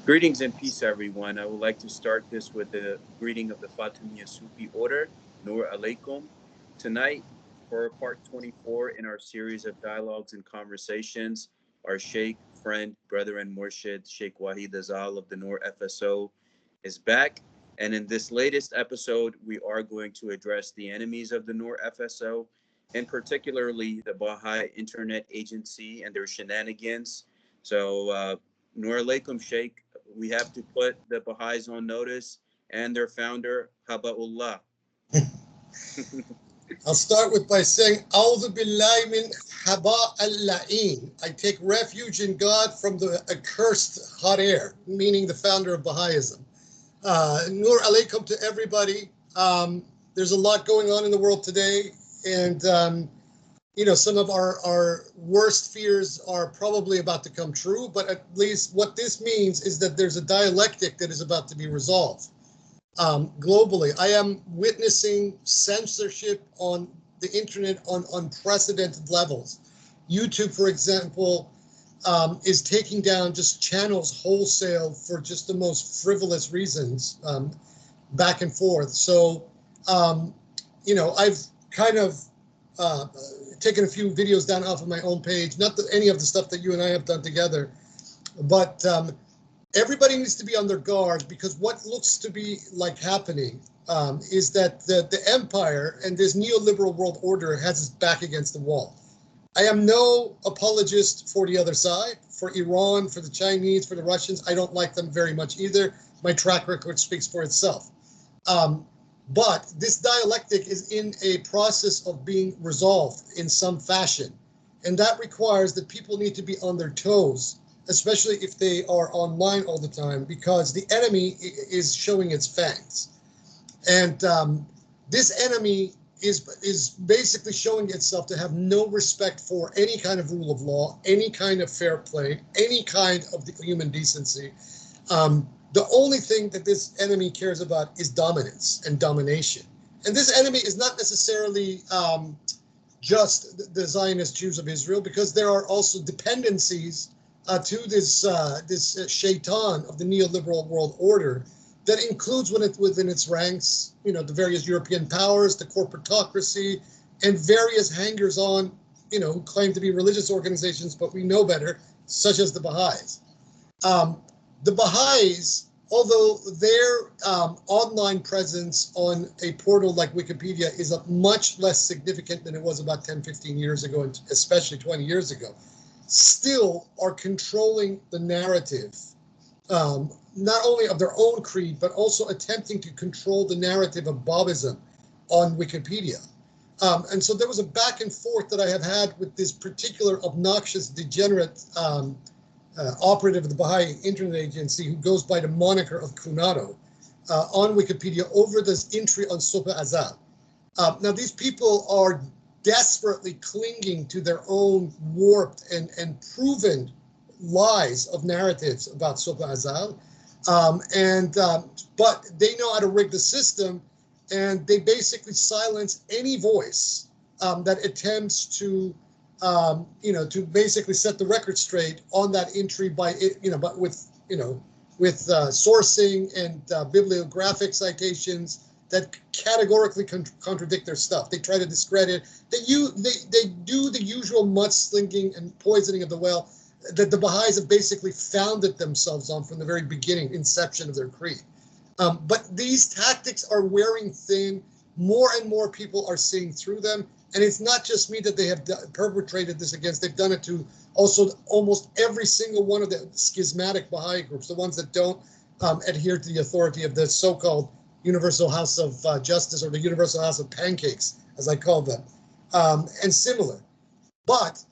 Greetings and peace, everyone. I would like to start this with the greeting of the Fatimiyya Sufi order, Nur Alaikum. Tonight, for part 24 in our series of dialogues and conversations, our Sheikh, friend, brother, and Murshid, Sheikh Wahid Azal of the Nur FSO, is back. And in this latest episode, we are going to address the enemies of the Nur FSO, and particularly the Baha'i Internet Agency and their shenanigans. So, Nur Alaikum, Sheikh. We have to put the Baha'is on notice and their founder, Haba'ullah. I'll start by saying, A'udhu billahi min haba al-la'in. I take refuge in God from the accursed hot air, meaning the founder of Baha'ism. Nur alaikum to everybody. There's a lot going on in the world today, and some of our worst fears are probably about to come true, but at least what this means is that there's a dialectic that is about to be resolved globally. I am witnessing censorship on the internet on unprecedented levels. YouTube, for example, is taking down just channels wholesale for just the most frivolous reasons, back and forth. So, I've kind of taken a few videos down off of my own page, not any of the stuff that you and I have done together, but everybody needs to be on their guard, because what looks to be like happening is that the empire and this neoliberal world order has its back against the wall. I am no apologist for the other side, for Iran, for the Chinese, for the Russians. I don't like them very much either. My track record speaks for itself. But this dialectic is in a process of being resolved in some fashion. And that requires that people need to be on their toes, especially if they are online all the time, because the enemy is showing its fangs. And this enemy is basically showing itself to have no respect for any kind of rule of law, any kind of fair play, any kind of human decency. The only thing that this enemy cares about is dominance and domination. And this enemy is not necessarily just the Zionist Jews of Israel, because there are also dependencies to this shaitan of the neoliberal world order that includes within its ranks, the various European powers, the corporatocracy, and various hangers-on, who claim to be religious organizations, but we know better, such as the Baha'is. The Baha'is, although their online presence on a portal like Wikipedia is much less significant than it was about 10, 15 years ago, and especially 20 years ago, still are controlling the narrative, not only of their own creed, but also attempting to control the narrative of Babism on Wikipedia. And so there was a back and forth that I have had with this particular obnoxious, degenerate operative of the Baha'i Internet Agency, who goes by the moniker of Kunado, on Wikipedia over this entry on Sopa Azal. Now, these people are desperately clinging to their own warped and proven lies of narratives about Sopa Azal, but they know how to rig the system, and they basically silence any voice that attempts to to basically set the record straight on that entry but with sourcing and bibliographic citations that categorically contradict their stuff. They try to discredit. They do the usual mudslinging and poisoning of the well that the Baha'is have basically founded themselves on from the very beginning, inception of their creed. But these tactics are wearing thin. More and more people are seeing through them. And it's not just me that they have perpetrated this against. They've done it to also almost every single one of the schismatic Baha'i groups, the ones that don't adhere to the authority of the so-called Universal House of Justice, or the Universal House of Pancakes, as I call them, and similar. But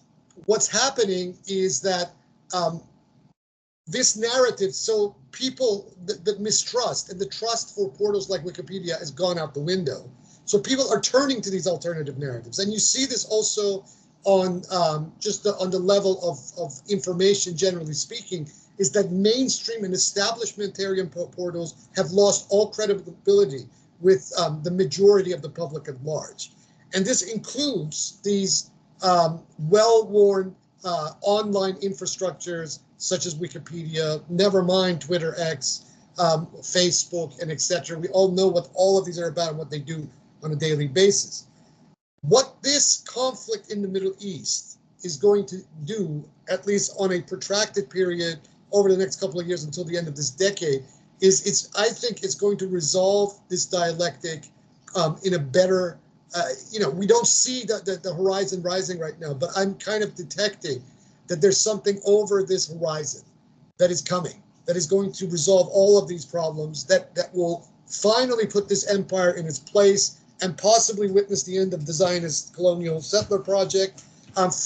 what's happening is that this narrative, so people, the mistrust and the trust for portals like Wikipedia has gone out the window. So people are turning to these alternative narratives. And you see this also on on the level of information, generally speaking, is that mainstream and establishmentarian portals have lost all credibility with the majority of the public at large. And this includes these well-worn online infrastructures such as Wikipedia, never mind Twitter, X, Facebook, and etc. We all know what all of these are about and what they do on a daily basis. What this conflict in the Middle East is going to do, at least on a protracted period over the next couple of years until the end of this decade, is I think it's going to resolve this dialectic in a better, we don't see the horizon rising right now, but I'm kind of detecting that there's something over this horizon that is coming, that is going to resolve all of these problems, that will finally put this empire in its place and possibly witness the end of the Zionist colonial settler project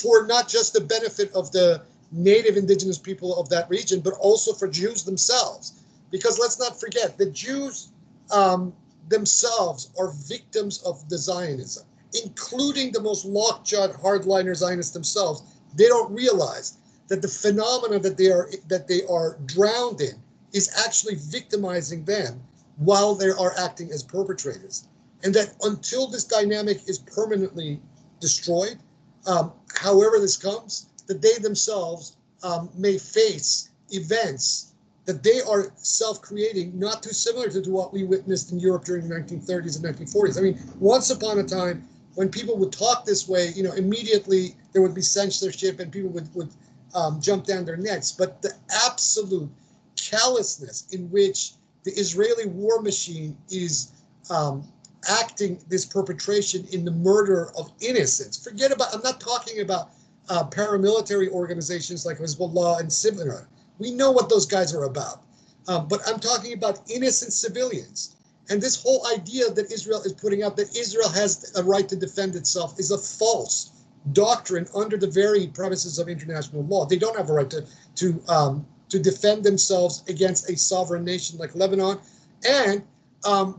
for not just the benefit of the native indigenous people of that region, but also for Jews themselves. Because let's not forget, the Jews themselves are victims of the Zionism, including the most lockjaw hardliner Zionists themselves. They don't realize that the phenomena that they are drowned in is actually victimizing them while they are acting as perpetrators. And that until this dynamic is permanently destroyed, however this comes, that they themselves may face events that they are self-creating, not too similar to what we witnessed in Europe during the 1930s and 1940s. I mean, once upon a time, when people would talk this way, immediately there would be censorship and people would jump down their necks. But the absolute callousness in which the Israeli war machine is acting this perpetration in the murder of innocents. I'm not talking about paramilitary organizations like Hezbollah and similar. We know what those guys are about. But I'm talking about innocent civilians. And this whole idea that Israel is putting out, that Israel has a right to defend itself, is a false doctrine under the very premises of international law. They don't have a right to defend themselves against a sovereign nation like Lebanon. And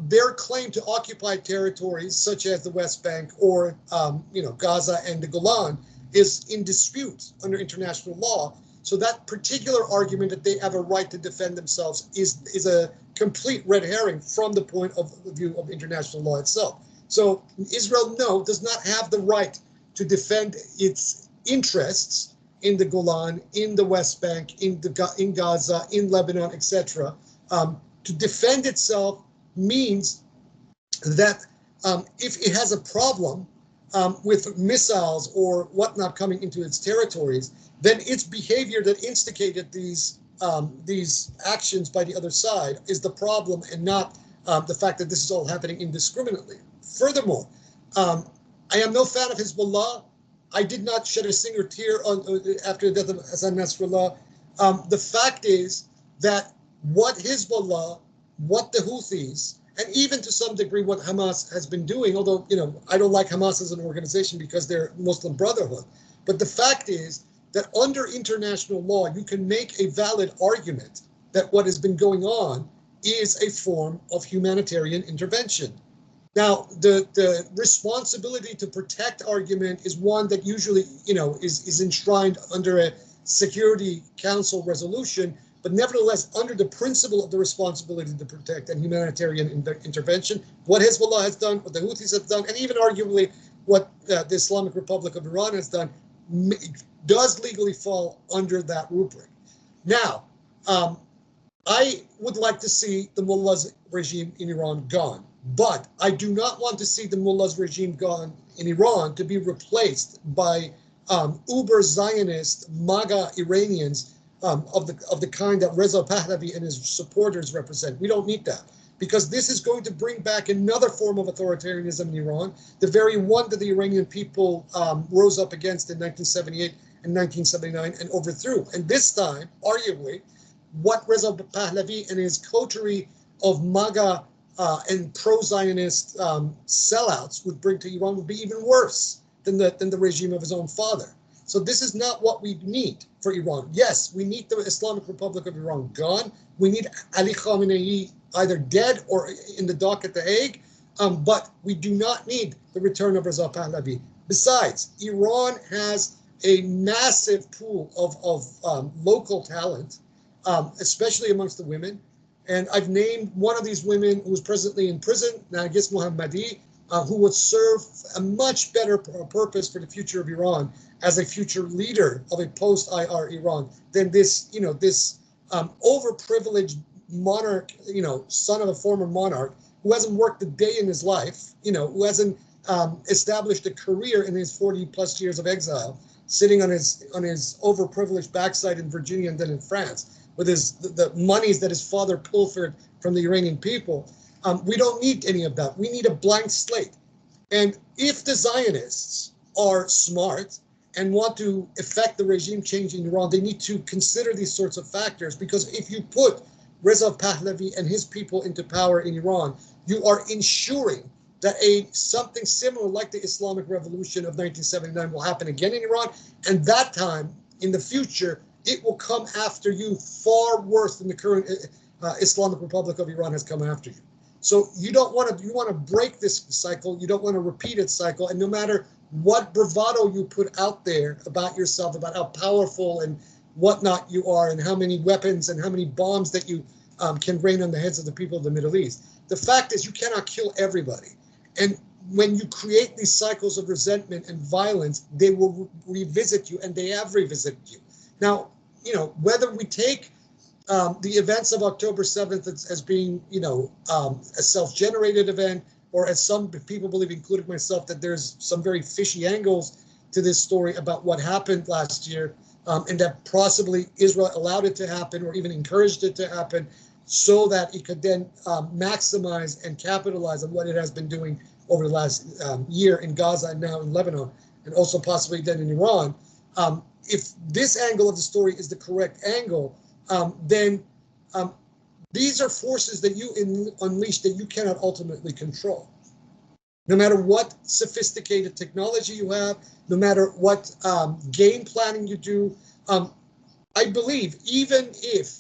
their claim to occupy territories such as the West Bank or Gaza and the Golan is in dispute under international law. So that particular argument that they have a right to defend themselves is a complete red herring from the point of view of international law itself. So Israel, does not have the right to defend its interests in the Golan, in the West Bank, in Gaza, in Lebanon, etc. To defend itself means that if it has a problem with missiles or whatnot coming into its territories, then its behavior that instigated these actions by the other side is the problem, and not the fact that this is all happening indiscriminately. Furthermore, I am no fan of Hezbollah. I did not shed a single tear after the death of Hassan Nasrallah. The fact is that what Hezbollah, what the Houthis, and even to some degree what Hamas has been doing, although I don't like Hamas as an organization because they're Muslim Brotherhood, but the fact is that under international law, you can make a valid argument that what has been going on is a form of humanitarian intervention. Now, the responsibility to protect argument is one that usually, is enshrined under a Security Council resolution, but nevertheless, under the principle of the responsibility to protect and humanitarian intervention, what Hezbollah has done, what the Houthis have done, and even arguably what the Islamic Republic of Iran has done, does legally fall under that rubric. Now, I would like to see the mullahs regime in Iran gone, but I do not want to see the mullahs regime gone in Iran to be replaced by uber Zionist MAGA Iranians of the kind that Reza Pahlavi and his supporters represent. We don't need that, because this is going to bring back another form of authoritarianism in Iran, the very one that the Iranian people rose up against in 1978 and 1979 and overthrew. And this time, arguably, what Reza Pahlavi and his coterie of MAGA and pro-Zionist sellouts would bring to Iran would be even worse than the regime of his own father. So this is not what we need for Iran. Yes, we need the Islamic Republic of Iran gone. We need Ali Khamenei either dead or in the dock at The Hague, but we do not need the return of Reza Pahlavi. Besides, Iran has a massive pool of local talent, especially amongst the women. And I've named one of these women who is presently in prison, Nargis Mohammadi, who would serve a much better purpose for the future of Iran as a future leader of a post-IR Iran than this, this overprivileged monarch, son of a former monarch who hasn't worked a day in his life, who hasn't established a career in his 40 plus years of exile, sitting on his overprivileged backside in Virginia and then in France with the monies that his father pilfered from the Iranian people. We don't need any of that. We need a blank slate. And if the Zionists are smart and want to effect the regime change in Iran, they need to consider these sorts of factors, because if you put Reza Pahlavi and his people into power in Iran, you are ensuring that something similar like the Islamic Revolution of 1979 will happen again in Iran, and that time in the future it will come after you far worse than the current Islamic Republic of Iran has come after you. So you want to break this cycle. You don't want to repeat its cycle. And no matter what bravado you put out there about yourself, about how powerful and whatnot you are, and how many weapons and how many bombs that you can rain on the heads of the people of the Middle East, the fact is you cannot kill everybody. And when you create these cycles of resentment and violence, they will revisit you, and they have revisited you. Now, whether we take the events of October 7th as being, a self-generated event, or as some people believe, including myself, that there's some very fishy angles to this story about what happened last year, and that possibly Israel allowed it to happen or even encouraged it to happen so that it could then maximize and capitalize on what it has been doing over the last year in Gaza and now in Lebanon, and also possibly then in Iran. If this angle of the story is the correct angle, then these are forces that you unleash that you cannot ultimately control. No matter what sophisticated technology you have, no matter what game planning you do, I believe even if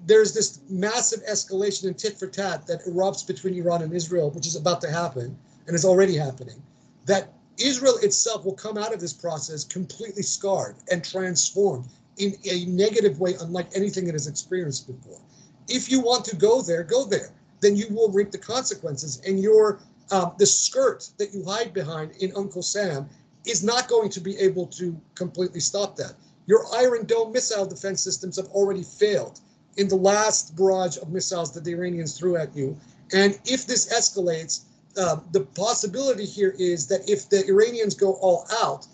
there's this massive escalation in tit for tat that erupts between Iran and Israel, which is about to happen and is already happening, that Israel itself will come out of this process completely scarred and transformed in a negative way, unlike anything it has experienced before. If you want to go there, then you will reap the consequences. And the skirt that you hide behind in Uncle Sam is not going to be able to completely stop that. Your Iron Dome missile defense systems have already failed in the last barrage of missiles that the Iranians threw at you. And if this escalates, the possibility here is that if the Iranians go all out,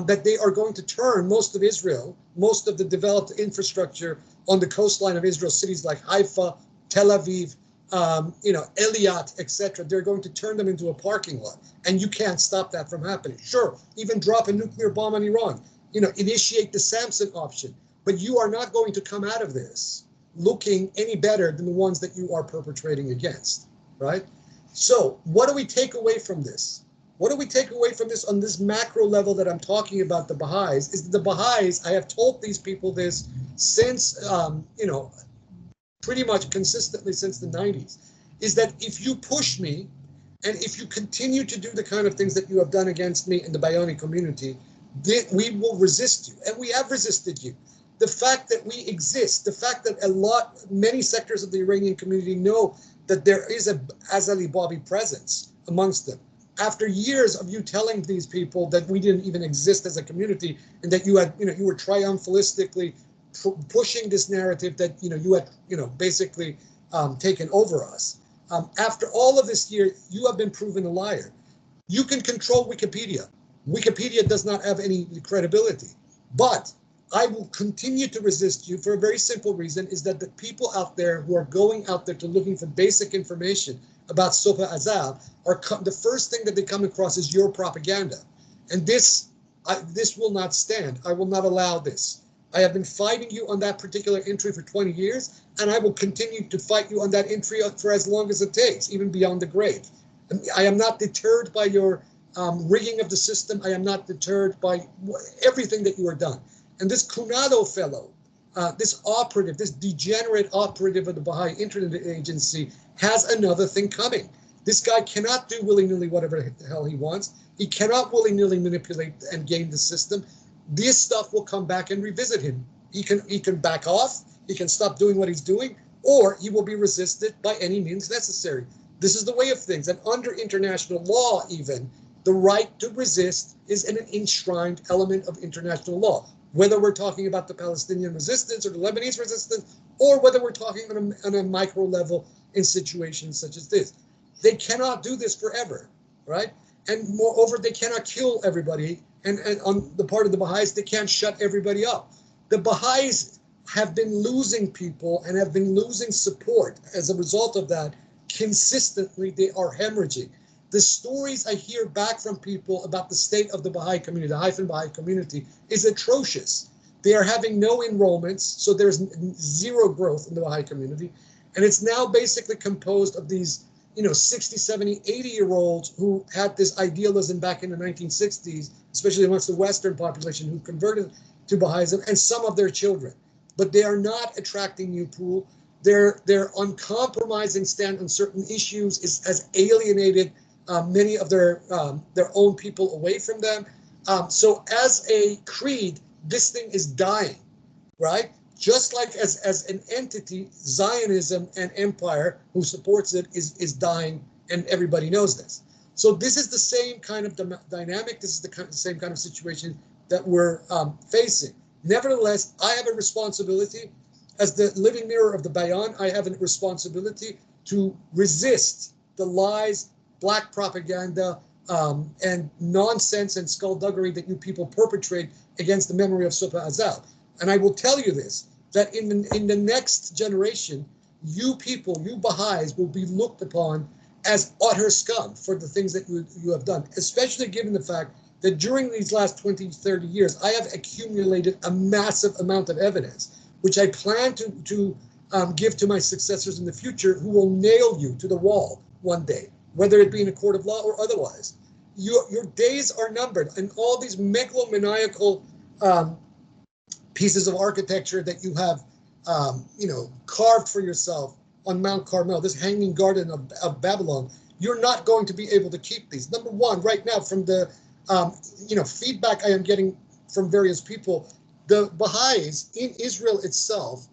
that they are going to turn most of Israel, most of the developed infrastructure on the coastline of Israel, cities like Haifa, Tel Aviv, Eilat, etc. They're going to turn them into a parking lot, and you can't stop that from happening. Sure, even drop a nuclear bomb on Iran, initiate the Samson option, but you are not going to come out of this looking any better than the ones that you are perpetrating against, right? So what do we take away from this? What do we take away from this on this macro level that I'm talking about, the Baha'is, is that the Baha'is, I have told these people this since, pretty much consistently since the 90s, is that if you push me and if you continue to do the kind of things that you have done against me in the Bahá'í community, we will resist you. And we have resisted you. The fact that we exist, the fact that many sectors of the Iranian community know that there is a Azali Babi presence amongst them. After years of you telling these people that we didn't even exist as a community, and that you were triumphalistically pushing this narrative that you had basically taken over us. After all of this year, you have been proven a liar. You can control Wikipedia. Wikipedia does not have any credibility, but I will continue to resist you for a very simple reason, is that the people out there who are going out there to looking for basic information about Wahid Azal the first thing that they come across is your propaganda. And this will not stand. I will not allow this. I have been fighting you on that particular entry for 20 years, and I will continue to fight you on that entry for as long as it takes, even beyond the grave. I am not deterred by your rigging of the system. I am not deterred by everything that you are done. And this Cunado fellow, this operative, this degenerate operative of the Baha'i Internet Agency has another thing coming. This guy cannot do willy-nilly whatever the hell he wants. He cannot willy-nilly manipulate and game the system. This stuff will come back and revisit him. He can back off, he can stop doing what he's doing, or he will be resisted by any means necessary. This is the way of things. And under international law even, the right to resist is an enshrined element of international law, whether we're talking about the Palestinian resistance or the Lebanese resistance, or whether we're talking on a micro level in situations such as this. They cannot do this forever, right? And moreover, they cannot kill everybody. And on the part of the Baha'is, they can't shut everybody up. The Baha'is have been losing people and have been losing support as a result of that. Consistently, they are hemorrhaging. The stories I hear back from people about the state of the Baha'i community, the hyphen Baha'i community, is atrocious. They are having no enrollments, so there's zero growth in the Baha'i community. And it's now basically composed of these 60, 70, 80-year-olds who had this idealism back in the 1960s, especially amongst the Western population who converted to Baha'ism, and some of their children. But they are not attracting new pool. Their uncompromising stand on certain issues has alienated many of their own people away from them. So as a creed, this thing is dying, right? Just like as an entity, Zionism and empire, who supports it, is dying, and everybody knows this. So this is the same kind of dynamic. This is the same kind of situation that we're facing. Nevertheless, I have a responsibility, as the living mirror of the Bayan, I have a responsibility to resist the lies, black propaganda, and nonsense and skullduggery that you people perpetrate against the memory of Wahid Azal. And I will tell you this, that in the next generation, you people, you Baha'is, will be looked upon as utter scum for the things that you have done, especially given the fact that during these last 20, 30 years, I have accumulated a massive amount of evidence, which I plan to give to my successors in the future, who will nail you to the wall one day, whether it be in a court of law or otherwise. Your days are numbered, and all these megalomaniacal pieces of architecture that you have, carved for yourself on Mount Carmel, this hanging garden of Babylon, you're not going to be able to keep these. Number one, right now, from the feedback I am getting from various people, the Baha'is in Israel itself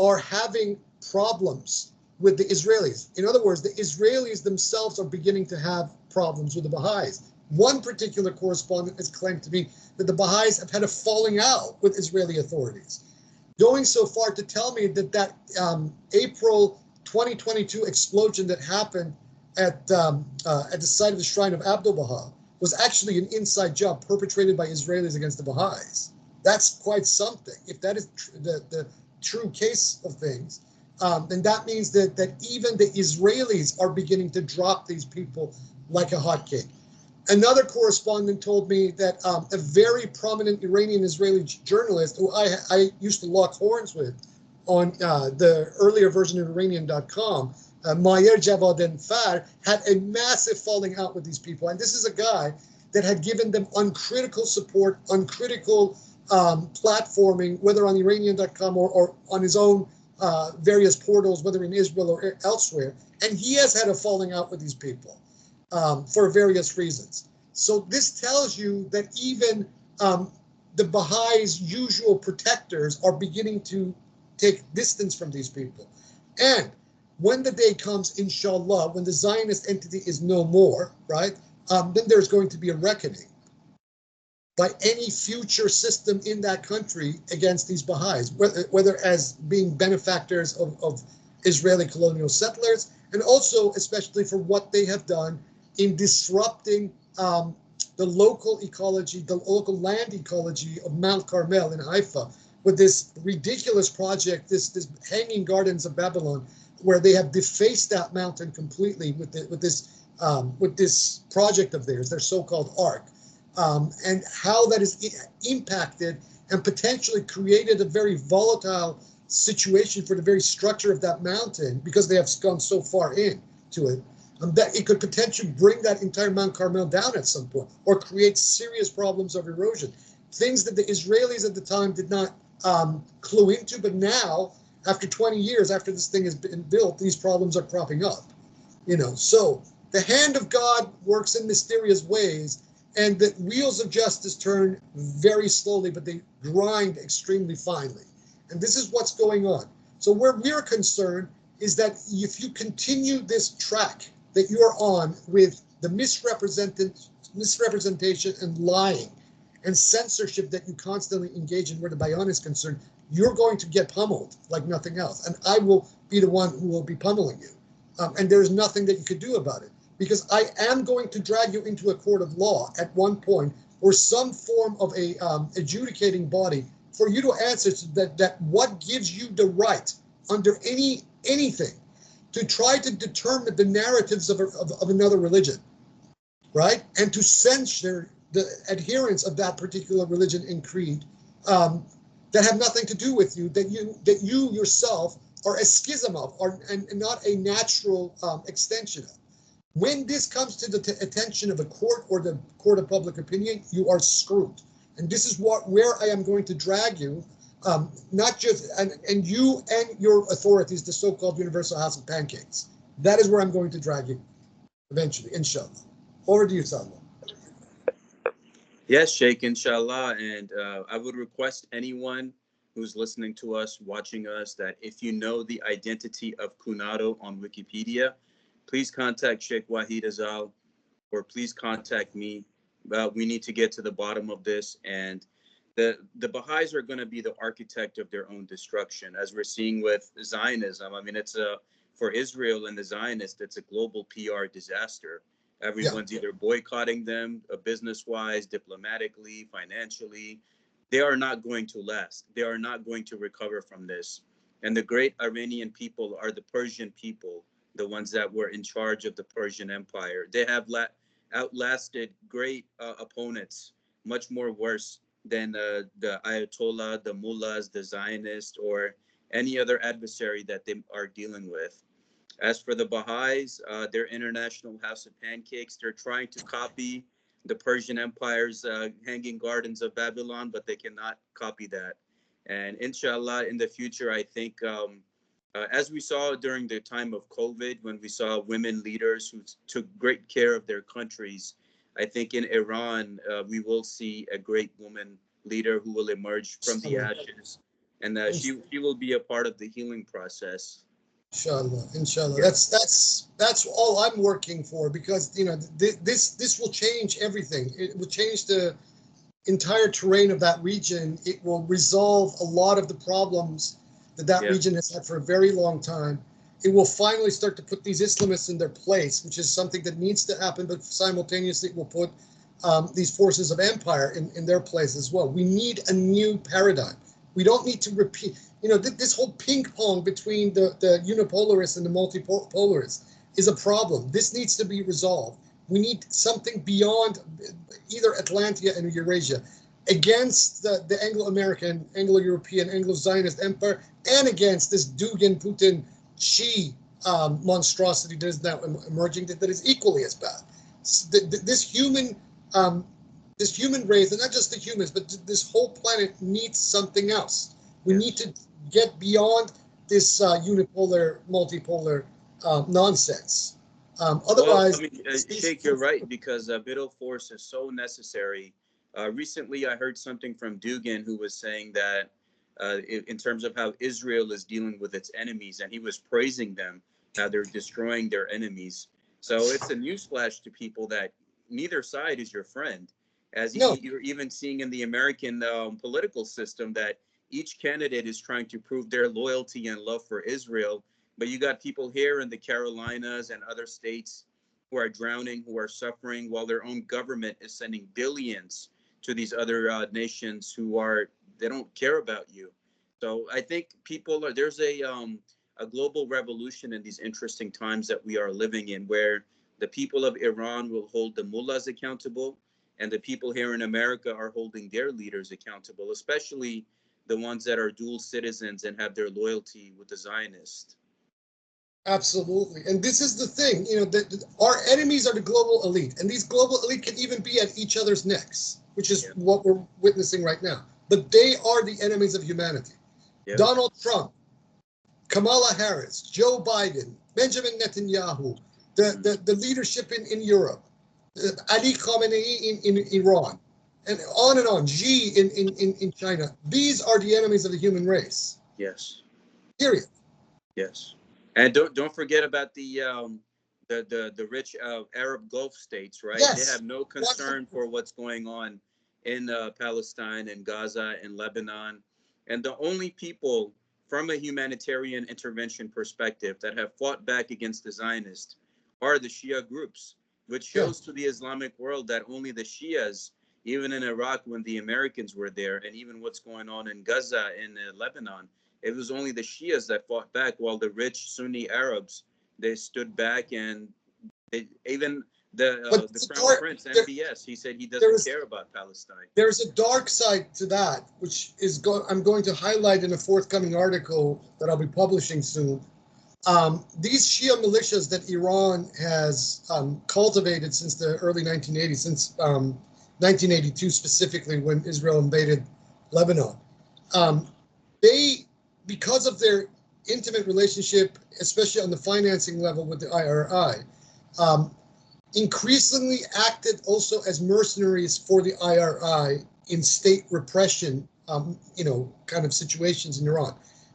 are having problems with the Israelis. In other words, the Israelis themselves are beginning to have problems with the Baha'is. One particular correspondent has claimed to me that the Baha'is have had a falling out with Israeli authorities, going so far to tell me that April 2022 explosion that happened at the site of the shrine of Abdul Baha was actually an inside job perpetrated by Israelis against the Baha'is. That's quite something. If that is the true case of things, then that means that even the Israelis are beginning to drop these people like a hotcake. Another correspondent told me that a very prominent Iranian-Israeli journalist, who I used to lock horns with on the earlier version of Iranian.com, Mayer Javaden Far, had a massive falling out with these people. And this is a guy that had given them uncritical support, uncritical platforming, whether on Iranian.com or on his own various portals, whether in Israel or elsewhere. And he has had a falling out with these people for various reasons. So this tells you that even the Baha'is' usual protectors are beginning to take distance from these people. And when the day comes, inshallah, when the Zionist entity is no more, right, then there's going to be a reckoning by any future system in that country against these Baha'is, whether as being benefactors of Israeli colonial settlers, and also especially for what they have done in disrupting the local ecology, the local land ecology of Mount Carmel in Haifa, with this ridiculous project, this hanging gardens of Babylon, where they have defaced that mountain completely with this project of theirs, their so-called Ark, and how that has impacted and potentially created a very volatile situation for the very structure of that mountain, because they have gone so far into it, that it could potentially bring that entire Mount Carmel down at some point, or create serious problems of erosion. Things that the Israelis at the time did not clue into, but now, after 20 years, after this thing has been built, these problems are cropping up. So the hand of God works in mysterious ways, and the wheels of justice turn very slowly, but they grind extremely finely. And this is what's going on. So where we're concerned is that if you continue this track that you're on with the misrepresentation misrepresentation and lying and censorship that you constantly engage in where the bayan is concerned, you're going to get pummeled like nothing else. And I will be the one who will be pummeling you. And there's nothing that you could do about it, because I am going to drag you into a court of law at one point, or some form of a adjudicating body, for you to answer to that what gives you the right under anything to try to determine the narratives of another religion, right? And to censure the adherents of that particular religion and creed that have nothing to do with you, that you yourself are a schism of, and not a natural extension of. When this comes to the attention of a court or the court of public opinion, you are screwed. And this is where I am going to drag you, not just, and you and your authorities, the so-called Universal House of Pancakes. That is where I'm going to drag you eventually, inshallah. Over to you, Salman. Yes, Sheikh, inshallah. And I would request anyone who's listening to us, watching us, that if you know the identity of Kunado on Wikipedia, please contact Sheikh Wahid Azal, or please contact me. We need to get to the bottom of this. And the Baha'is are going to be the architect of their own destruction, as we're seeing with Zionism. I mean, it's for Israel and the Zionists, it's a global PR disaster. Everyone's either boycotting them, business-wise, diplomatically, financially. They are not going to last. They are not going to recover from this. And the great Iranian people are the Persian people, the ones that were in charge of the Persian Empire. They have outlasted great opponents, much more worse than the Ayatollah, the mullahs, the Zionists, or any other adversary that they are dealing with. As for the Baha'is, their International House of Pancakes, they're trying to copy the Persian Empire's Hanging Gardens of Babylon, but they cannot copy that. And inshallah, in the future, I think, as we saw during the time of COVID, when we saw women leaders who took great care of their countries, I think in Iran, we will see a great woman leader who will emerge from the ashes. And she will be a part of the healing process. Inshallah. Yeah. That's all I'm working for, because this will change everything. It will change the entire terrain of that region. It will resolve a lot of the problems that region has had for a very long time. It will finally start to put these Islamists in their place, which is something that needs to happen, but simultaneously it will put these forces of empire in their place as well. We need a new paradigm. We don't need to repeat, this whole ping pong between the unipolarists and the multipolarists is a problem. This needs to be resolved. We need something beyond either Atlantia and Eurasia, against the Anglo-American, Anglo-European, Anglo-Zionist empire, and against this Dugan, Putin, Xi monstrosity that is now emerging that is equally as bad. This human race, and not just the humans, but this whole planet needs something else. We need to get beyond this unipolar, multipolar nonsense. Otherwise, Sheikh, you're right, because middle force is so necessary. Recently, I heard something from Dugan, who was saying that in terms of how Israel is dealing with its enemies, and he was praising them, how they're destroying their enemies. So it's a newsflash to people that neither side is your friend. As you're even seeing in the American political system, that each candidate is trying to prove their loyalty and love for Israel. But you got people here in the Carolinas and other states who are drowning, who are suffering, while their own government is sending billions to these other nations they don't care about you. So I think there's a global revolution in these interesting times that we are living in, where the people of Iran will hold the mullahs accountable, and the people here in America are holding their leaders accountable, especially the ones that are dual citizens and have their loyalty with the Zionists. Absolutely. And this is the thing, our enemies are the global elite, and these global elite can even be at each other's necks, which is what we're witnessing right now. But they are the enemies of humanity. Yeah. Donald Trump, Kamala Harris, Joe Biden, Benjamin Netanyahu, the leadership in Europe, Ali Khamenei in Iran, and on, Xi in China. These are the enemies of the human race. Yes. Period. Yes. And don't forget about the the rich Arab Gulf states, right? They Yes. have no concern for what's going on in Palestine and Gaza and Lebanon. And the only people from a humanitarian intervention perspective that have fought back against the Zionists are the Shia groups, which Yeah. shows to the Islamic world that only the Shias, even in Iraq when the Americans were there, and even what's going on in Gaza and Lebanon, it was only the Shias that fought back, while the rich Sunni Arabs, they stood back. And they, even But the it's a Crown dark, Prince there, MBS, he said he there doesn't is care about Palestine. there's a dark side to that, which I'm going to highlight in a forthcoming article that I'll be publishing soon. These Shia militias that Iran has cultivated since the early 1980s, since 1982 specifically, when Israel invaded Lebanon, they, because of their intimate relationship, especially on the financing level with the IRI, um, increasingly acted also as mercenaries for the IRI in state repression, kind of situations in Iran.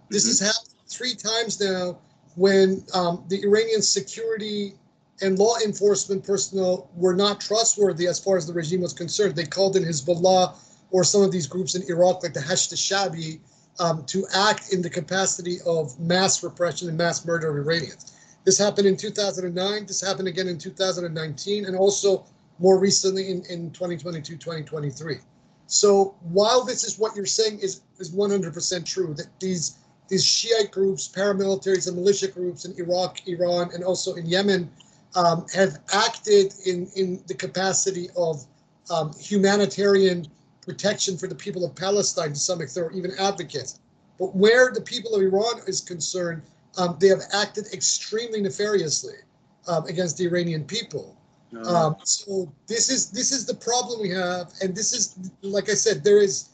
This Mm-hmm. has happened 3 times now when the Iranian security and law enforcement personnel were not trustworthy as far as the regime was concerned. They called in Hezbollah or some of these groups in Iraq, like the Hashd al-Shabi, to act in the capacity of mass repression and mass murder of Iranians. This happened in 2009. This happened again in 2019, and also more recently in 2022, 2023. So while this is what you're saying is 100% true, that these Shiite groups, paramilitaries and militia groups in Iraq, Iran, and also in Yemen have acted in the capacity of humanitarian protection for the people of Palestine to some extent, or even advocates. But where the people of Iran is concerned, they have acted extremely nefariously against the Iranian people. So this is the problem we have, and this is, like I said, there is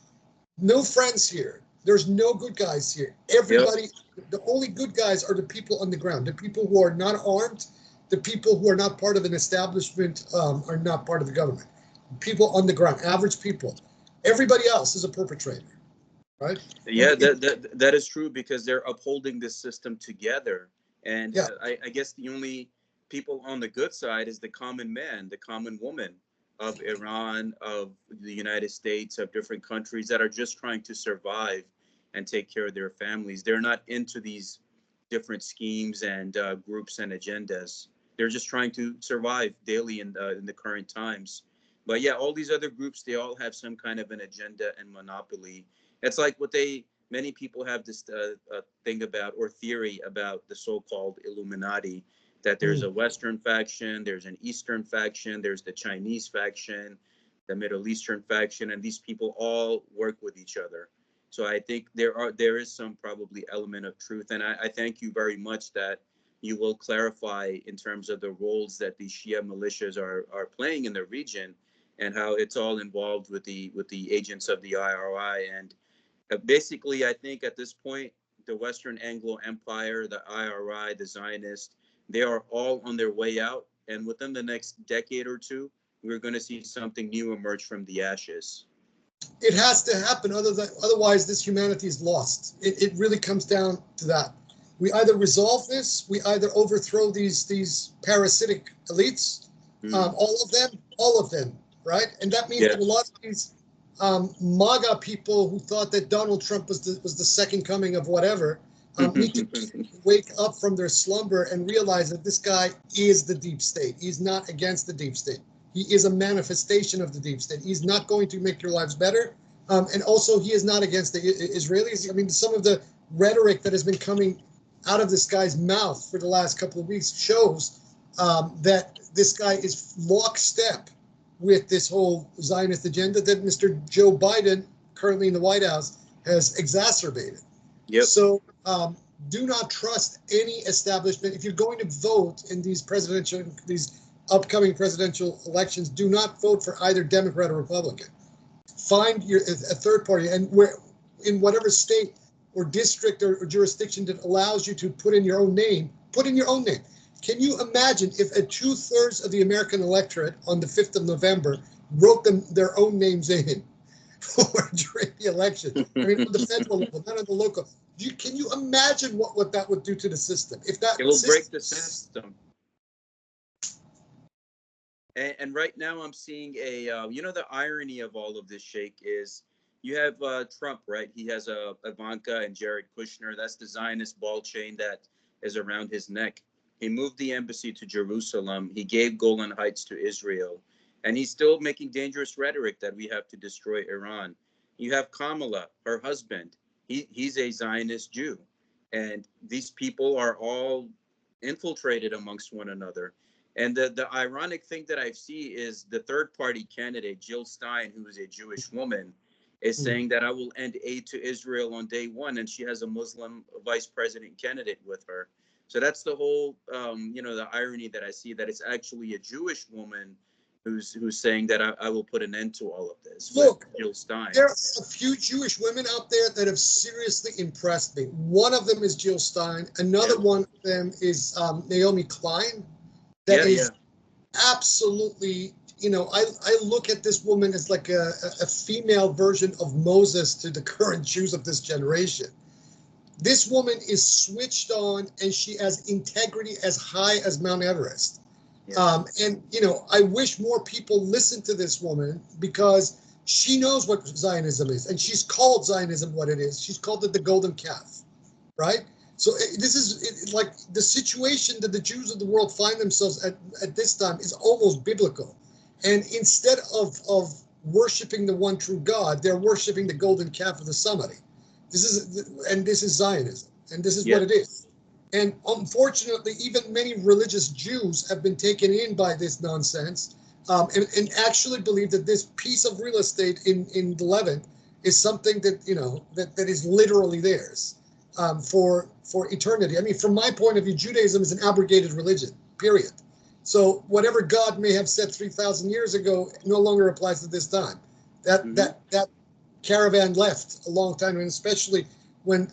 no friends here. There's no good guys here. Everybody, the only good guys are the people on the ground, the people who are not armed, the people who are not part of an establishment, are not part of the government. People on the ground, average people. Everybody else is a perpetrator, right? Yeah, that is true, because they're upholding this system together. And Yeah. I guess the only people on the good side is the common man, the common woman of Iran, of the United States, of different countries that are just trying to survive and take care of their families. They're not into these different schemes and groups and agendas. They're just trying to survive daily in the current times. But yeah, all these other groups, they all have some kind of an agenda and monopoly. It's like what many people have this thing about, or theory about, the so-called Illuminati, that there's a Western faction, there's an Eastern faction, there's the Chinese faction, the Middle Eastern faction, and these people all work with each other. So I think there is some probably element of truth, and I thank you very much that you will clarify in terms of the roles that the Shia militias are playing in the region, and how it's all involved with the agents of the IRI. And basically, I think at this point, the Western Anglo Empire, the IRI, the Zionists, they are all on their way out. And within the next decade or two, we're going to see something new emerge from the ashes. It has to happen. Otherwise, this humanity is lost. It really comes down to that. We either resolve this, we either overthrow these parasitic elites, all of them, right? And that means that a lot of these MAGA people who thought that Donald Trump was the second coming of whatever need to wake up from their slumber and realize that this guy is the deep state. He's not against the deep state. He is a manifestation of the deep state. He's not going to make your lives better. And also, he is not against the Israelis. I mean, some of the rhetoric that has been coming out of this guy's mouth for the last couple of weeks shows that this guy is lockstep with this whole Zionist agenda that Mr. Joe Biden, currently in the White House, has exacerbated. Yep. So do not trust any establishment. If you're going to vote in these upcoming presidential elections, do not vote for either Democrat or Republican. Find a third party, and in whatever state or district or jurisdiction that allows you to put in your own name, put in your own name. Can you imagine if 2/3 of the American electorate on the 5th of November wrote their own names in during the election? I mean, on the federal level, not on the local. Can you imagine what that would do to the system? If that it will break the system. And right now I'm seeing a, the irony of all of this, Sheikh, is you have Trump, right? He has Ivanka and Jared Kushner. That's the Zionist ball chain that is around his neck. He moved the embassy to Jerusalem. He gave Golan Heights to Israel. And he's still making dangerous rhetoric that we have to destroy Iran. You have Kamala, her husband. He's a Zionist Jew. And these people are all infiltrated amongst one another. And the ironic thing that I see is the third party candidate, Jill Stein, who is a Jewish woman, is Mm. saying that I will end aid to Israel on day one. And she has a Muslim vice president candidate with her. So that's the whole, the irony that I see, that it's actually a Jewish woman who's saying that I will put an end to all of this with Look, Jill Stein. there are a few Jewish women out there that have seriously impressed me. One of them is Jill Stein. Another Yeah. one of them is Naomi Klein. That Yeah, is absolutely, I look at this woman as like a female version of Moses to the current Jews of this generation. This woman is switched on and she has integrity as high as Mount Everest. yeah, I wish more people listen to this woman because she knows what Zionism is, and she's called Zionism what it is. She's called it the golden calf, right? So this is like the situation that the Jews of the world find themselves at this time is almost biblical. And instead of worshiping the one true God, they're worshiping the golden calf of the Samari. This is Zionism, and this is yeah, what it is. And unfortunately, even many religious Jews have been taken in by this nonsense, and actually believe that this piece of real estate in the Levant is something that that is literally theirs for eternity. I mean, from my point of view, Judaism is an abrogated religion. Period. So whatever God may have said 3,000 years ago no longer applies to this time. That caravan left a long time, and especially when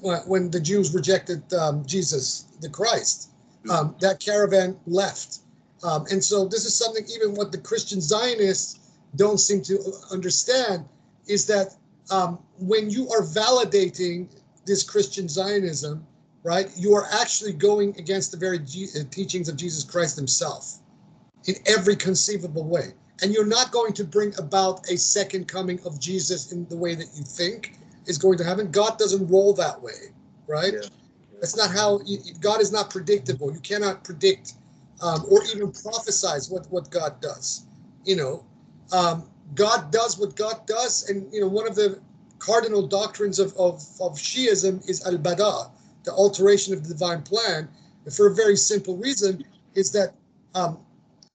the Jews rejected Jesus the Christ, that caravan left. And so this is something even what the Christian Zionists don't seem to understand is that when you are validating this Christian Zionism, right, you are actually going against the very teachings of Jesus Christ himself in every conceivable way. And you're not going to bring about a second coming of Jesus in the way that you think is going to happen. God doesn't roll that way, right? yeah, That's not how, God is not predictable. You cannot predict or even prophesize what God does. God does what God does. And, one of the cardinal doctrines of Shiism is al-Bada, the alteration of the divine plan. And for a very simple reason is that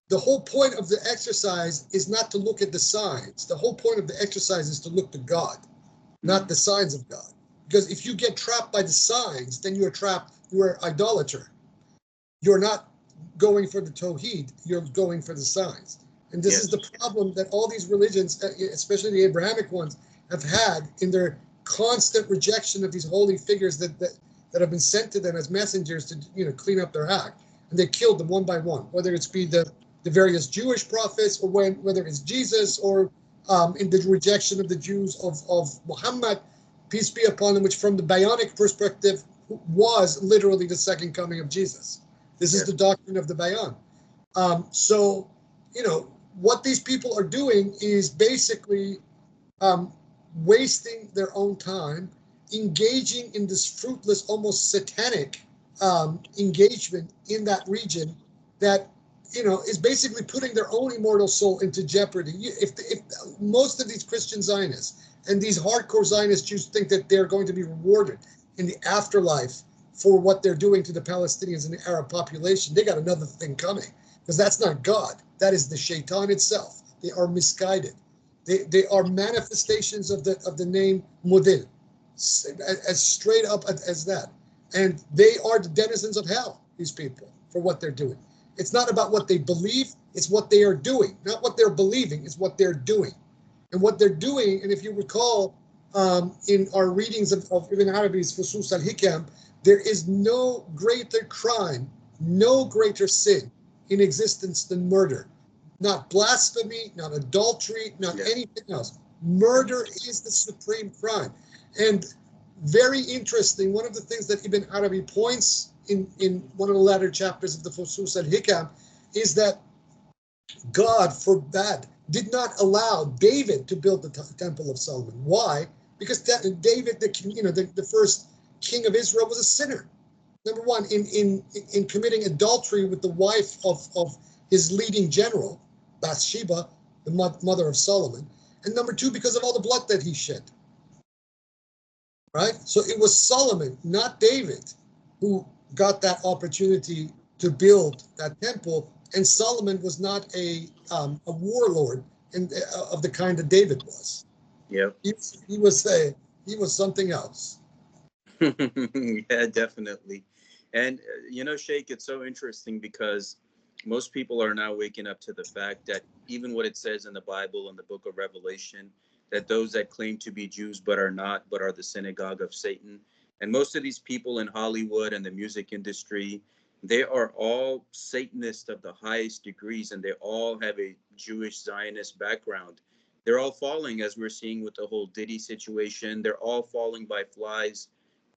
the whole point of the exercise is not to look at the signs. The whole point of the exercise is to look to God, not the signs of God. Because if you get trapped by the signs, then you're trapped, you're an idolater. You're not going for the Tawheed, you're going for the signs. And this is the problem that all these religions, especially the Abrahamic ones, have had in their constant rejection of these holy figures that have been sent to them as messengers to clean up their act. And they killed them one by one, whether it's be the various Jewish prophets or whether it's Jesus or in the rejection of the Jews of Muhammad, peace be upon him, which from the Bionic perspective was literally the second coming of Jesus. This is the doctrine of the Bayan. So, what these people are doing is basically wasting their own time, engaging in this fruitless, almost satanic engagement in that region that is basically putting their own immortal soul into jeopardy. If most of these Christian Zionists and these hardcore Zionist Jews think that they're going to be rewarded in the afterlife for what they're doing to the Palestinians and the Arab population, they got another thing coming, because that's not God. That is the Shaitan itself. They are misguided. They are manifestations of the name Mudil, as straight up as that. And they are the denizens of hell, these people, for what they're doing. It's not about what they believe, it's what they are doing. Not what they're believing, it's what they're doing. And what they're doing, and if you recall in our readings of Ibn Arabi's Fusus al-Hikam, there is no greater crime, no greater sin in existence than murder. Not blasphemy, not adultery, not anything else. Murder is the supreme crime. And very interesting, one of the things that Ibn Arabi points in one of the latter chapters of the Fusus al-Hikam is that God forbade, did not allow David to build the Temple of Solomon. Why? Because David, the first king of Israel, was a sinner. Number one, in committing adultery with the wife of his leading general, Bathsheba, the mother of Solomon. And number two, because of all the blood that he shed. Right? So it was Solomon, not David, who got that opportunity to build that temple. And Solomon was not a warlord of the kind that David was. Yep. He was something else. Yeah, definitely. And Sheikh, it's so interesting because most people are now waking up to the fact that even what it says in the Bible in the book of Revelation, that those that claim to be Jews but are not, but are the synagogue of Satan. And most of these people in Hollywood and the music industry, they are all Satanists of the highest degrees, and they all have a Jewish Zionist background. They're all falling, as we're seeing with the whole Diddy situation. They're all falling by flies,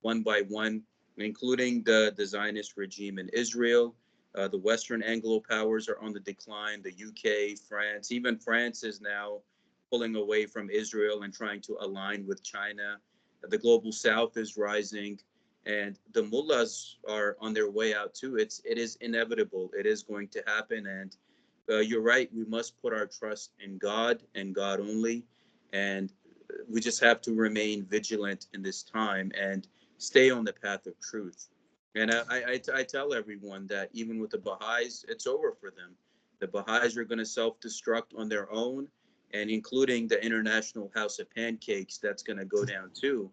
one by one, including the Zionist regime in Israel. The Western Anglo powers are on the decline. The UK, France, even France is now pulling away from Israel and trying to align with China. The global South is rising, and the mullahs are on their way out too. It is inevitable. It is going to happen, and you're right. We must put our trust in God and God only, and we just have to remain vigilant in this time and stay on the path of truth. And I tell everyone that even with the Baha'is, it's over for them. The Baha'is are going to self-destruct on their own, and including the International House of Pancakes, that's going to go down too.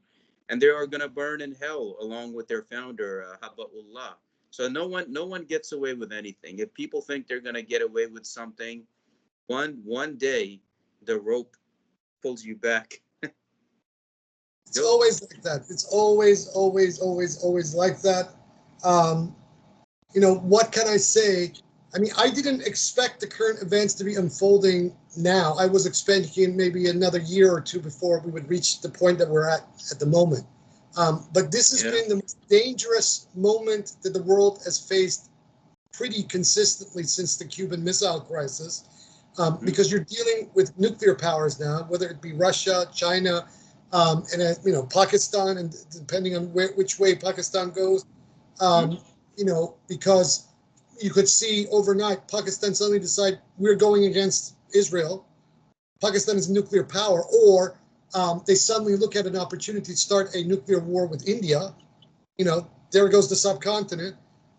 And they are going to burn in hell along with their founder, Haba'ullah. So no one gets away with anything. If people think they're going to get away with something, one day the rope pulls you back. It's always like that. It's always, always, always, always like that. Um, what can I say? I mean, I didn't expect the current events to be unfolding now. I was expecting maybe another year or two before we would reach the point that we're at the moment. But this has been the most dangerous moment that the world has faced pretty consistently since the Cuban Missile Crisis, because you're dealing with nuclear powers now, whether it be Russia, China, and Pakistan, and depending on which way Pakistan goes, because you could see overnight Pakistan suddenly decide we're going against Israel. Pakistan is a nuclear power, or they suddenly look at an opportunity to start a nuclear war with India. There goes the subcontinent.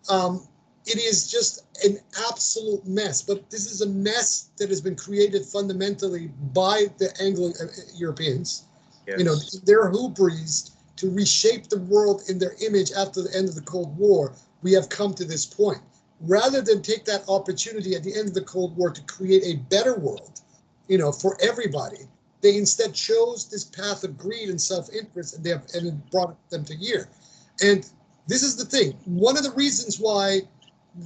It is just an absolute mess, but this is a mess that has been created fundamentally by the Anglo-Europeans. Yes. Their hubris to reshape the world in their image after the end of the Cold War. We have come to this point. Rather than take that opportunity at the end of the Cold War to create a better world, for everybody, they instead chose this path of greed and self-interest, and it brought them to here. And this is the thing. One of the reasons why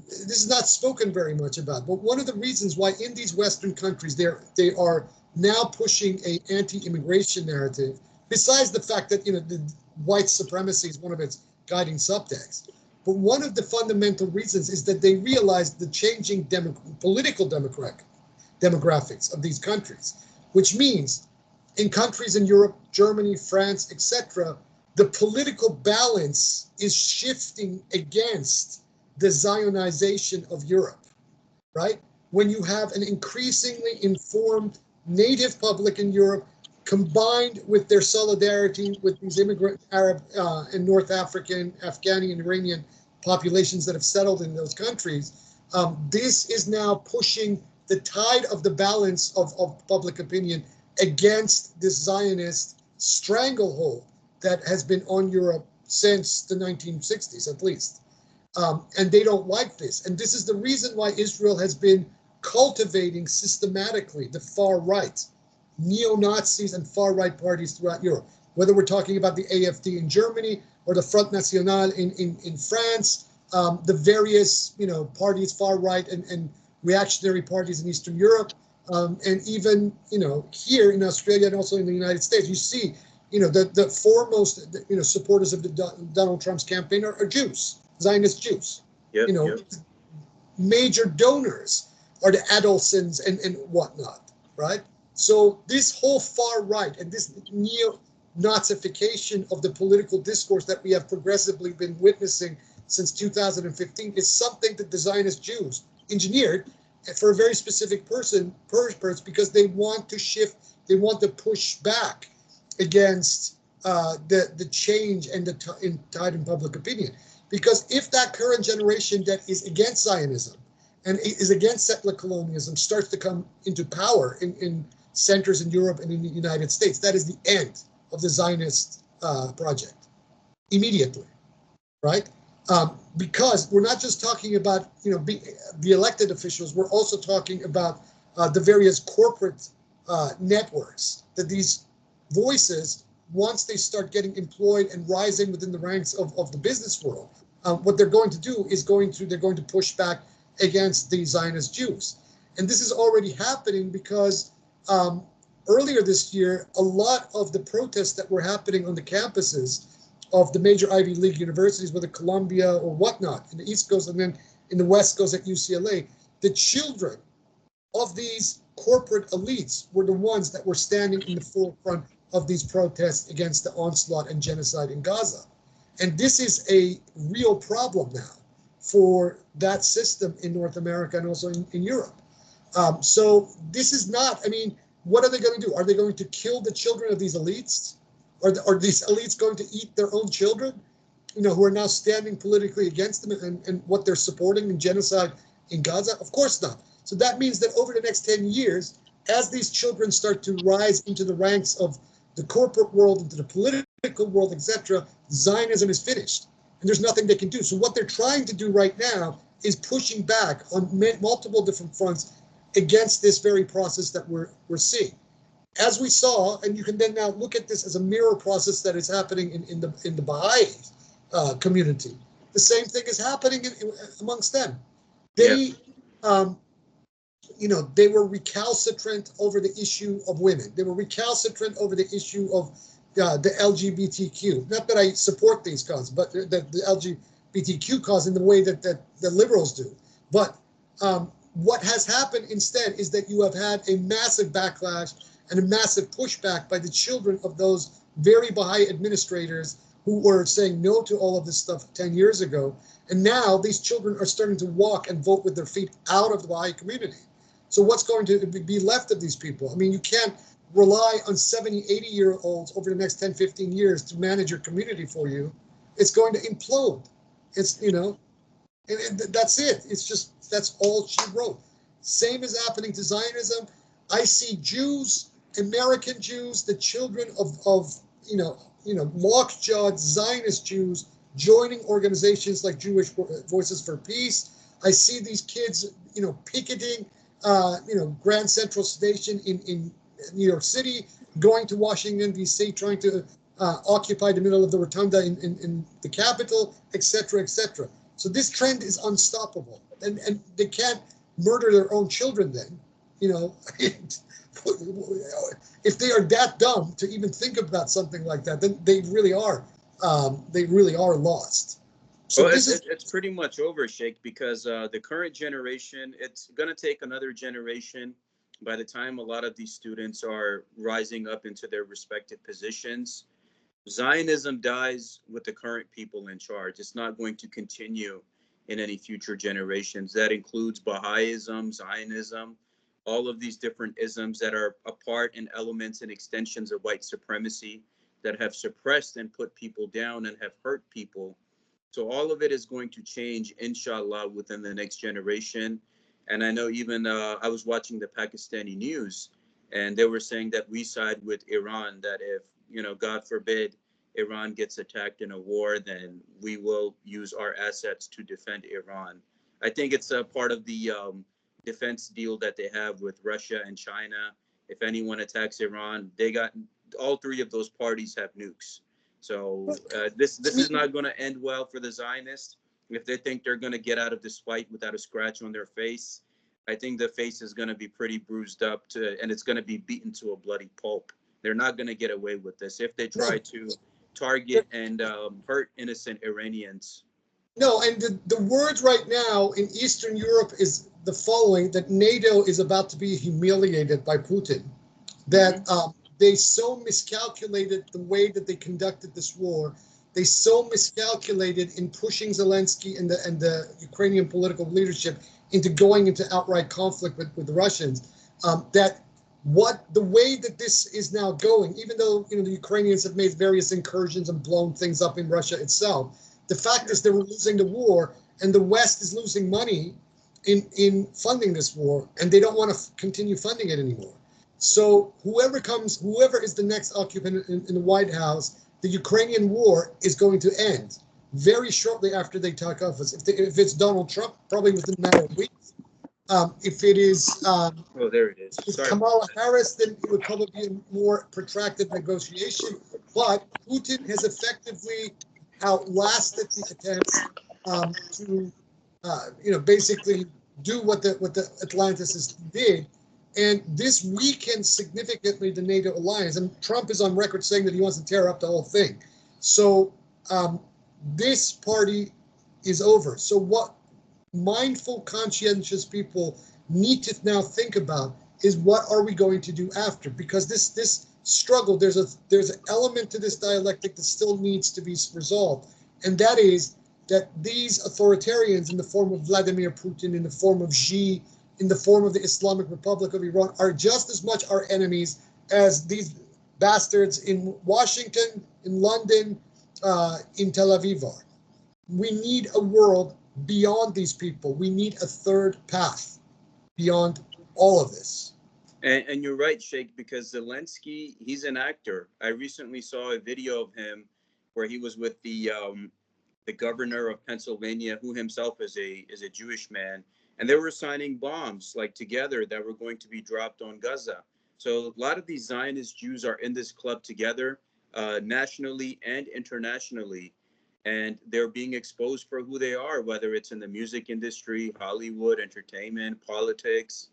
this is not spoken very much about, but one of the reasons why in these Western countries they are now pushing a anti-immigration narrative, besides the fact that the white supremacy is one of its guiding subtexts. But one of the fundamental reasons is that they realize the changing political demographics of these countries, which means in countries in Europe, Germany, France, etc., the political balance is shifting against the Zionization of Europe, right? When you have an increasingly informed native public in Europe combined with their solidarity with these immigrant Arab and North African, Afghani, and Iranian populations that have settled in those countries, this is now pushing the tide of the balance of public opinion against this Zionist stranglehold that has been on Europe since the 1960s, at least. And they don't like this. And this is the reason why Israel has been cultivating systematically the far right, neo-Nazis and far-right parties throughout Europe, whether we're talking about the AfD in Germany or the Front National in France, the various parties, far-right and reactionary parties in Eastern Europe, and even here in Australia and also in the United States. You see the foremost supporters of Donald Trump's campaign are Jews, Zionist Jews. Yep. Major donors are the Adolescents and whatnot, right? So this whole far right and this neo-Nazification of the political discourse that we have progressively been witnessing since 2015 is something that the Zionist Jews engineered for a very specific purpose, because they want to shift, they want to push back against the change and the tide in public opinion. Because if that current generation that is against Zionism and is against settler colonialism starts to come into power in centers in Europe and in the United States, that is the end of the Zionist project immediately, right? Because we're not just talking about the elected officials, we're also talking about the various corporate networks that these voices, once they start getting employed and rising within the ranks of the business world, what they're going to do is they're going to push back against the Zionist Jews. And this is already happening because earlier this year, a lot of the protests that were happening on the campuses of the major Ivy League universities, whether Columbia or whatnot, in the East Coast and then in the West Coast at UCLA, the children of these corporate elites were the ones that were standing in the forefront of these protests against the onslaught and genocide in Gaza. And this is a real problem now for that system in North America and also in Europe. So this is not, I mean, what are they going to do? Are they going to kill the children of these elites? Are these elites going to eat their own children, who are now standing politically against them and what they're supporting in genocide in Gaza? Of course not. So that means that over the next 10 years, as these children start to rise into the ranks of the corporate world, into the political world, etc., Zionism is finished. And there's nothing they can do. So what they're trying to do right now is pushing back on multiple different fronts against this very process that we're seeing. As we saw, and you can then now look at this as a mirror process that is happening in the Baha'i community. The same thing is happening amongst them. They, they were recalcitrant over the issue of women. They were recalcitrant over the issue of the LGBTQ. Not that I support these causes, but the LGBTQ cause in the way that the liberals do. But what has happened instead is that you have had a massive backlash and a massive pushback by the children of those very Baha'i administrators who were saying no to all of this stuff 10 years ago. And now these children are starting to walk and vote with their feet out of the Baha'i community. So what's going to be left of these people? I mean, you can't rely on 70, 80-year-olds over the next 10, 15 years to manage your community for you. It's going to implode. It's, and that's it. It's just, that's all she wrote. Same is happening to Zionism. I see Jews, American Jews, the children of lockjawed Zionist Jews joining organizations like Jewish Voices for Peace. I see these kids, picketing, Grand Central Station in New York City, going to Washington, D.C., trying to occupy the middle of the rotunda in the Capitol, etc., etc. So this trend is unstoppable, and they can't murder their own children then, if they are that dumb to even think about something like that, then they really are lost. So well, it's pretty much over, Sheikh, because the current generation, it's going to take another generation. By the time a lot of these students are rising up into their respective positions, Zionism dies with the current people in charge. It's not going to continue in any future generations. That includes Baha'ism, Zionism, all of these different isms that are a part and elements and extensions of white supremacy that have suppressed and put people down and have hurt people. So all of it is going to change, inshallah, within the next generation. And I know even I was watching the Pakistani news, and they were saying that we side with Iran, that if, God forbid, Iran gets attacked in a war, then we will use our assets to defend Iran. I think it's a part of the defense deal that they have with Russia and China. If anyone attacks Iran, all three of those parties have nukes. So this is not going to end well for the Zionists. If they think they're going to get out of this fight without a scratch on their face, I think the face is going to be pretty bruised up and it's going to be beaten to a bloody pulp. They're not going to get away with this if they try to target and hurt innocent Iranians. No, and the words right now in Eastern Europe is the following, that NATO is about to be humiliated by Putin, that they so miscalculated the way that they conducted this war. They so miscalculated in pushing Zelensky and the Ukrainian political leadership into going into outright conflict with the Russians, that the way that this is now going, even though the Ukrainians have made various incursions and blown things up in Russia itself, the fact is they were losing the war, and the West is losing money in funding this war, and they don't want to continue funding it anymore. So whoever is the next occupant in the White House, the Ukrainian war is going to end very shortly after they take office. If it's Donald Trump, probably within a matter of weeks. If it is Oh, there it is. with Sorry. Kamala Harris, then it would probably be a more protracted negotiation. But Putin has effectively outlasted the attempts to, basically do what the Atlantists did. And this weakens significantly the NATO alliance. And Trump is on record saying that he wants to tear up the whole thing. So this party is over. So what mindful, conscientious people need to now think about is, what are we going to do after? Because this struggle, there's an element to this dialectic that still needs to be resolved, and that is that these authoritarians, in the form of Vladimir Putin, in the form of Xi, in the form of the Islamic Republic of Iran, are just as much our enemies as these bastards in Washington, in London, in Tel Aviv are. We need a world beyond these people. We need a third path beyond all of this. And you're right, Sheikh, because Zelensky, he's an actor. I recently saw a video of him where he was with the governor of Pennsylvania, who himself is a Jewish man, and they were signing bombs like together that were going to be dropped on Gaza. So a lot of these Zionist Jews are in this club together, nationally and internationally, and they're being exposed for who they are, whether it's in the music industry, Hollywood, entertainment, politics.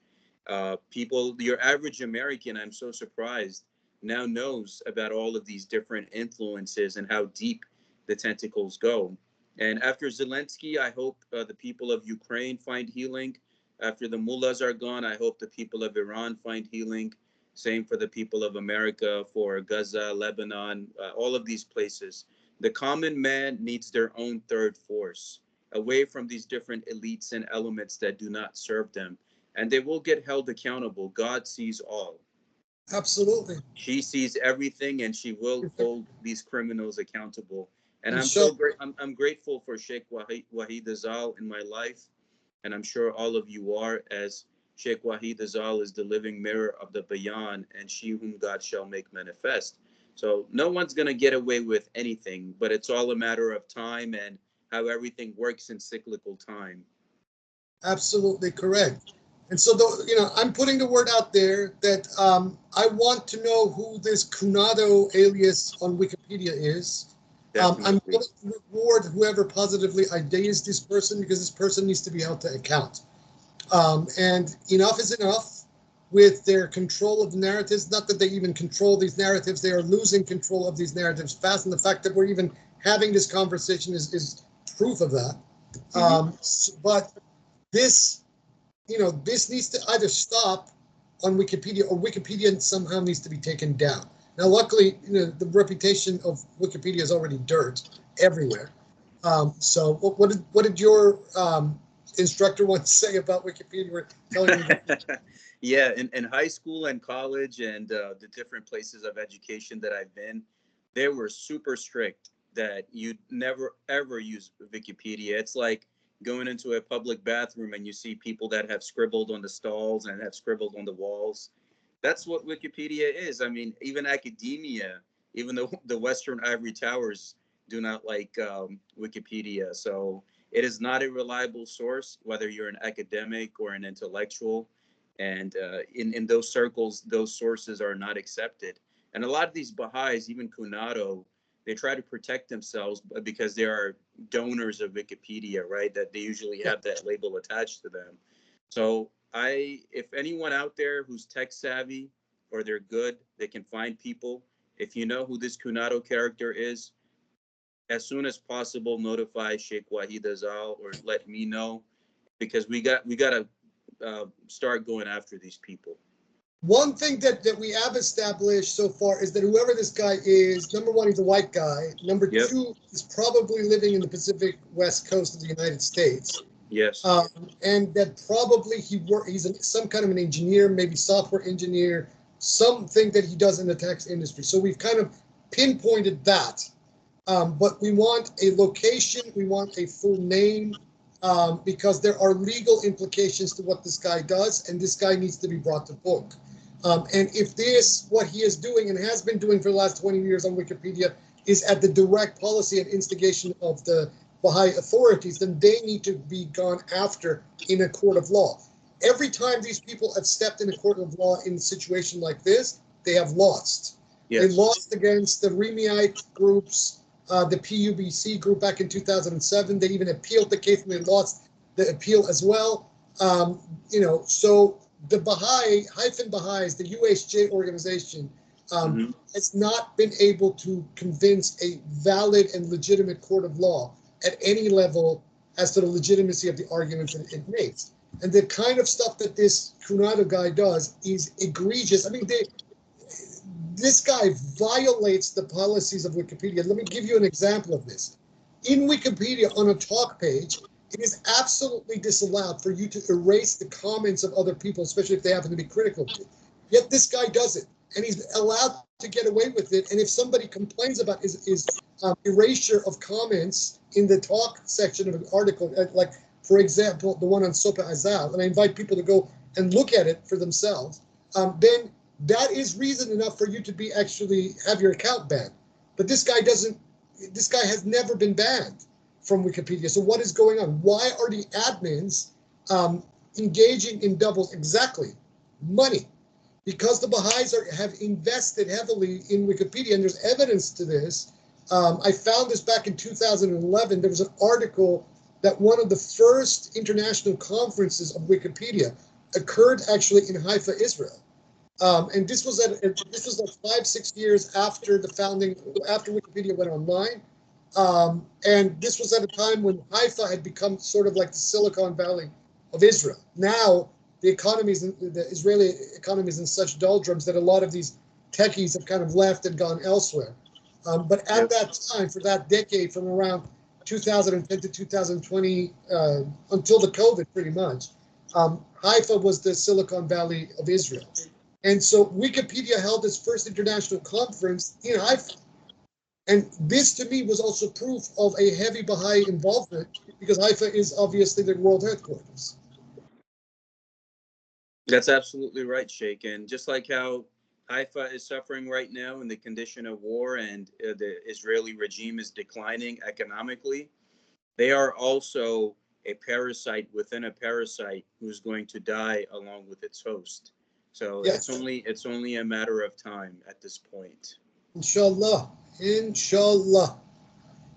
People, your average American, I'm so surprised, now knows about all of these different influences and how deep the tentacles go. And after Zelensky, I hope the people of Ukraine find healing. After the mullahs are gone, I hope the people of Iran find healing. Same for the people of America, for Gaza, Lebanon, all of these places. The common man needs their own third force, away from these different elites and elements that do not serve them. And they will get held accountable. God sees all. Absolutely. She sees everything, and she will hold these criminals accountable. And I'm So so great. I'm grateful for Sheikh Wahid Azal in my life, and I'm sure all of you are, as Sheikh Wahid Azal is the living mirror of the Bayan, and she whom God shall make manifest. So no one's gonna get away with anything, but it's all a matter of time and how everything works in cyclical time. absolutely correct. And so, I'm putting the word out there that I want to know who this Cunado alias on Wikipedia is. I'm Definitely. going to reward whoever positively ideas this person, because this person needs to be held to account. And enough is enough with their control of the narratives. Not that they even control these narratives, they are losing control of these narratives fast. And the fact that we're even having this conversation is proof of that. But this, this needs to either stop on Wikipedia, or Wikipedia somehow needs to be taken down. Now, luckily, the reputation of Wikipedia is already dirt everywhere. So what did your instructor once say about Wikipedia? We're telling me Yeah, in high school and college and the different places of education that I've been, they were super strict that you'd never ever use Wikipedia. It's like going into a public bathroom and you see people that have scribbled on the stalls and have scribbled on the walls. That's what Wikipedia is. I mean, even academia, even though the Western ivory towers do not like Wikipedia. So it is not a reliable source, whether you're an academic or an intellectual. And in those circles, those sources are not accepted. And a lot of these Baha'is, even Kunado, they try to protect themselves because they are donors of Wikipedia, right? That they usually have that label attached to them. So if anyone out there who's tech savvy or they're good, they can find people. If you know who this Kunado character is, as soon as possible, notify Sheikh Wahid Azal or let me know, because we got to start going after these people? One thing that we have established so far is that whoever this guy is, number one, he's a white guy. Number Yep. two, he's probably living in the Pacific West Coast of the United States. Yes. And that probably he's some kind of an engineer, maybe software engineer, something that he does in the tax industry. So we've kind of pinpointed that. But we want a location, we want a full name, because there are legal implications to what this guy does, and this guy needs to be brought to book. And if what he is doing and has been doing for the last 20 years on Wikipedia, is at the direct policy and instigation of the Baha'i authorities, then they need to be gone after in a court of law. Every time these people have stepped in a court of law in a situation like this, they have lost. Yes. They lost against the Remiite groups, the PUBC group back in 2007. They even appealed the case and they lost the appeal as well. So the Baha'is, the UHJ organization, has not been able to convince a valid and legitimate court of law at any level as to the legitimacy of the arguments that it makes. And the kind of stuff that this Cunado guy does is egregious. I mean, this guy violates the policies of Wikipedia. Let me give you an example of this. In Wikipedia, on a talk page, it is absolutely disallowed for you to erase the comments of other people, especially if they happen to be critical of you. Yet this guy does it, and he's allowed to get away with it. And if somebody complains about his erasure of comments in the talk section of an article, like, for example, the one on Wahid Azal, and I invite people to go and look at it for themselves, then that is reason enough for you to actually have your account banned. But this guy has never been banned from Wikipedia. So what is going on? Why are the admins engaging in doubles? Exactly. Money. Because the Baha'is have invested heavily in Wikipedia, and there's evidence to this. I found this back in 2011. There was an article that one of the first international conferences of Wikipedia occurred actually in Haifa, Israel. And this was like 5-6 years after the founding, after Wikipedia went online. And this was at a time when Haifa had become sort of like the Silicon Valley of Israel. Now the Israeli economy is in such doldrums that a lot of these techies have kind of left and gone elsewhere. But at that time, for that decade, from around 2010 to 2020, until the COVID, pretty much, Haifa was the Silicon Valley of Israel. And so Wikipedia held its first international conference in Haifa. And this, to me, was also proof of a heavy Baha'i involvement, because Haifa is obviously the world headquarters. That's absolutely right, Sheikh. And just like how Haifa is suffering right now in the condition of war, and the Israeli regime is declining economically, they are also a parasite within a parasite who's going to die along with its host. So Yes. it's only a matter of time at this point. Inshallah.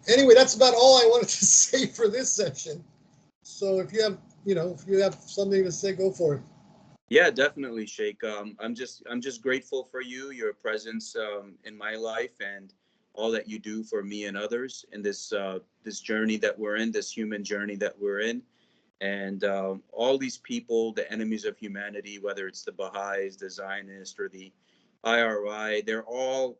Anyway, that's about all I wanted to say for this session. So if you have something to say, go for it. Yeah, definitely, Sheikh. I'm just grateful for you, your presence in my life, and all that you do for me and others in this journey that we're in, this human journey that we're in. And all these people, the enemies of humanity, whether it's the Baha'is, the Zionists, or the IRI, they're all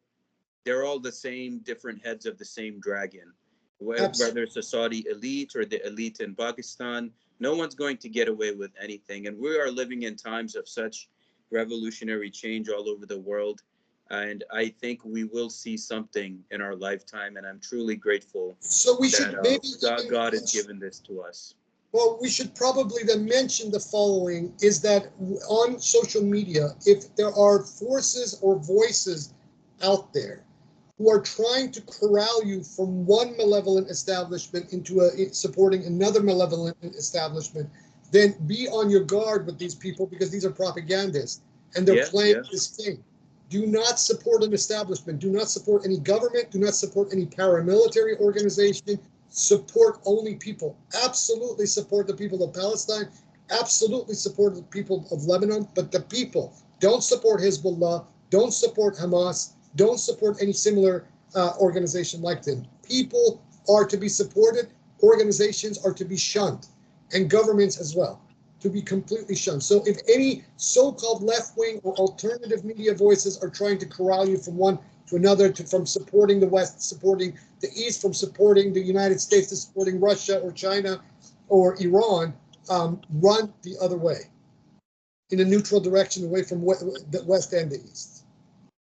the same, different heads of the same dragon. Whether it's the Saudi elite or the elite in Pakistan, no one's going to get away with anything. And we are living in times of such revolutionary change all over the world. And I think we will see something in our lifetime. And I'm truly grateful So we should maybe God has given this to us. Well, we should probably then mention the following, is that on social media, if there are forces or voices out there who are trying to corral you from one malevolent establishment into supporting another malevolent establishment, then be on your guard with these people, because these are propagandists and they're playing this thing. Do not support an establishment. Do not support any government. Do not support any paramilitary organization. Support only people. Absolutely support the people of Palestine. Absolutely support the people of Lebanon. But the people, don't support Hezbollah. Don't support Hamas. Don't support any similar organization like them. People are to be supported. Organizations are to be shunned. And governments as well. to be completely shunned. So if any so-called left-wing or alternative media voices are trying to corral you from one to another, from supporting the West, supporting the East, from supporting the United States to supporting Russia or China or Iran, run the other way, in a neutral direction, away from the West and the East.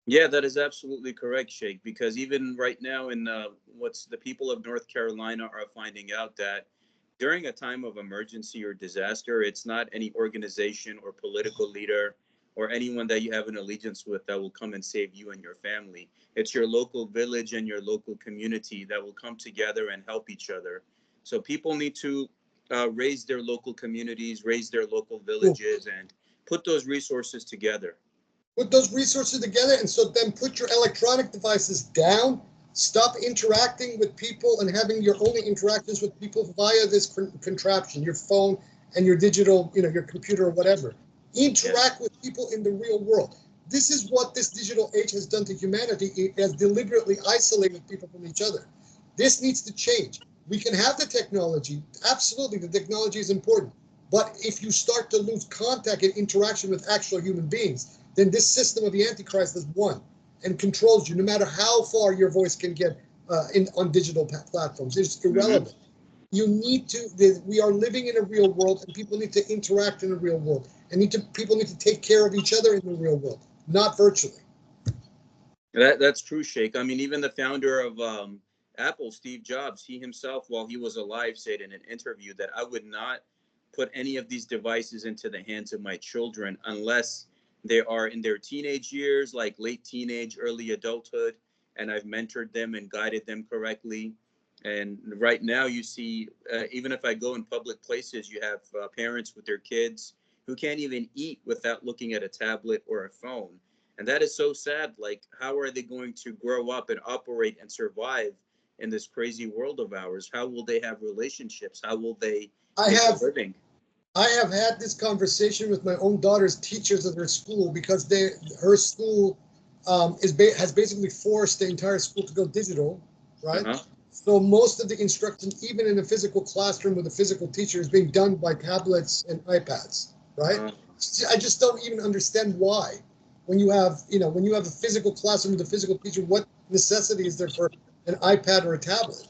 Yeah, that is absolutely correct, Sheikh. Because even right now, in what's the people of North Carolina are finding out that during a time of emergency or disaster, it's not any organization or political leader or anyone that you have an allegiance with that will come and save you and your family. It's your local village and your local community that will come together and help each other. So people need to raise their local communities, raise their local villages, and put those resources together. Put those resources together, and so then put your electronic devices down. Stop interacting with people and having your only interactions with people via this contraption, your phone and your digital, your computer or whatever. Interact with people in the real world. This is what this digital age has done to humanity. It has deliberately isolated people from each other. This needs to change. We can have the technology. Absolutely, the technology is important. But if you start to lose contact and interaction with actual human beings, then this system of the Antichrist has won and controls you, no matter how far your voice can get on digital platforms. It's irrelevant. You need to. We are living in a real world, and people need to interact in a real world, and people need to take care of each other in the real world, not virtually. That's true, Sheikh. I mean, even the founder of Apple, Steve Jobs, he himself, while he was alive, said in an interview that I would not put any of these devices into the hands of my children unless they are in their teenage years, like late teenage, early adulthood, and I've mentored them and guided them correctly. And right now, you see, even if I go in public places, you have parents with their kids who can't even eat without looking at a tablet or a phone. And that is so sad. Like, how are they going to grow up and operate and survive in this crazy world of ours? How will they have relationships? How will they I make a have living? I have had this conversation with my own daughter's teachers at her school, because her school has basically forced the entire school to go digital, right? Uh-huh. So most of the instruction, even in a physical classroom with a physical teacher, is being done by tablets and iPads, right? Uh, I just don't even understand why. When you have a physical classroom with a physical teacher, what necessity is there for an iPad or a tablet?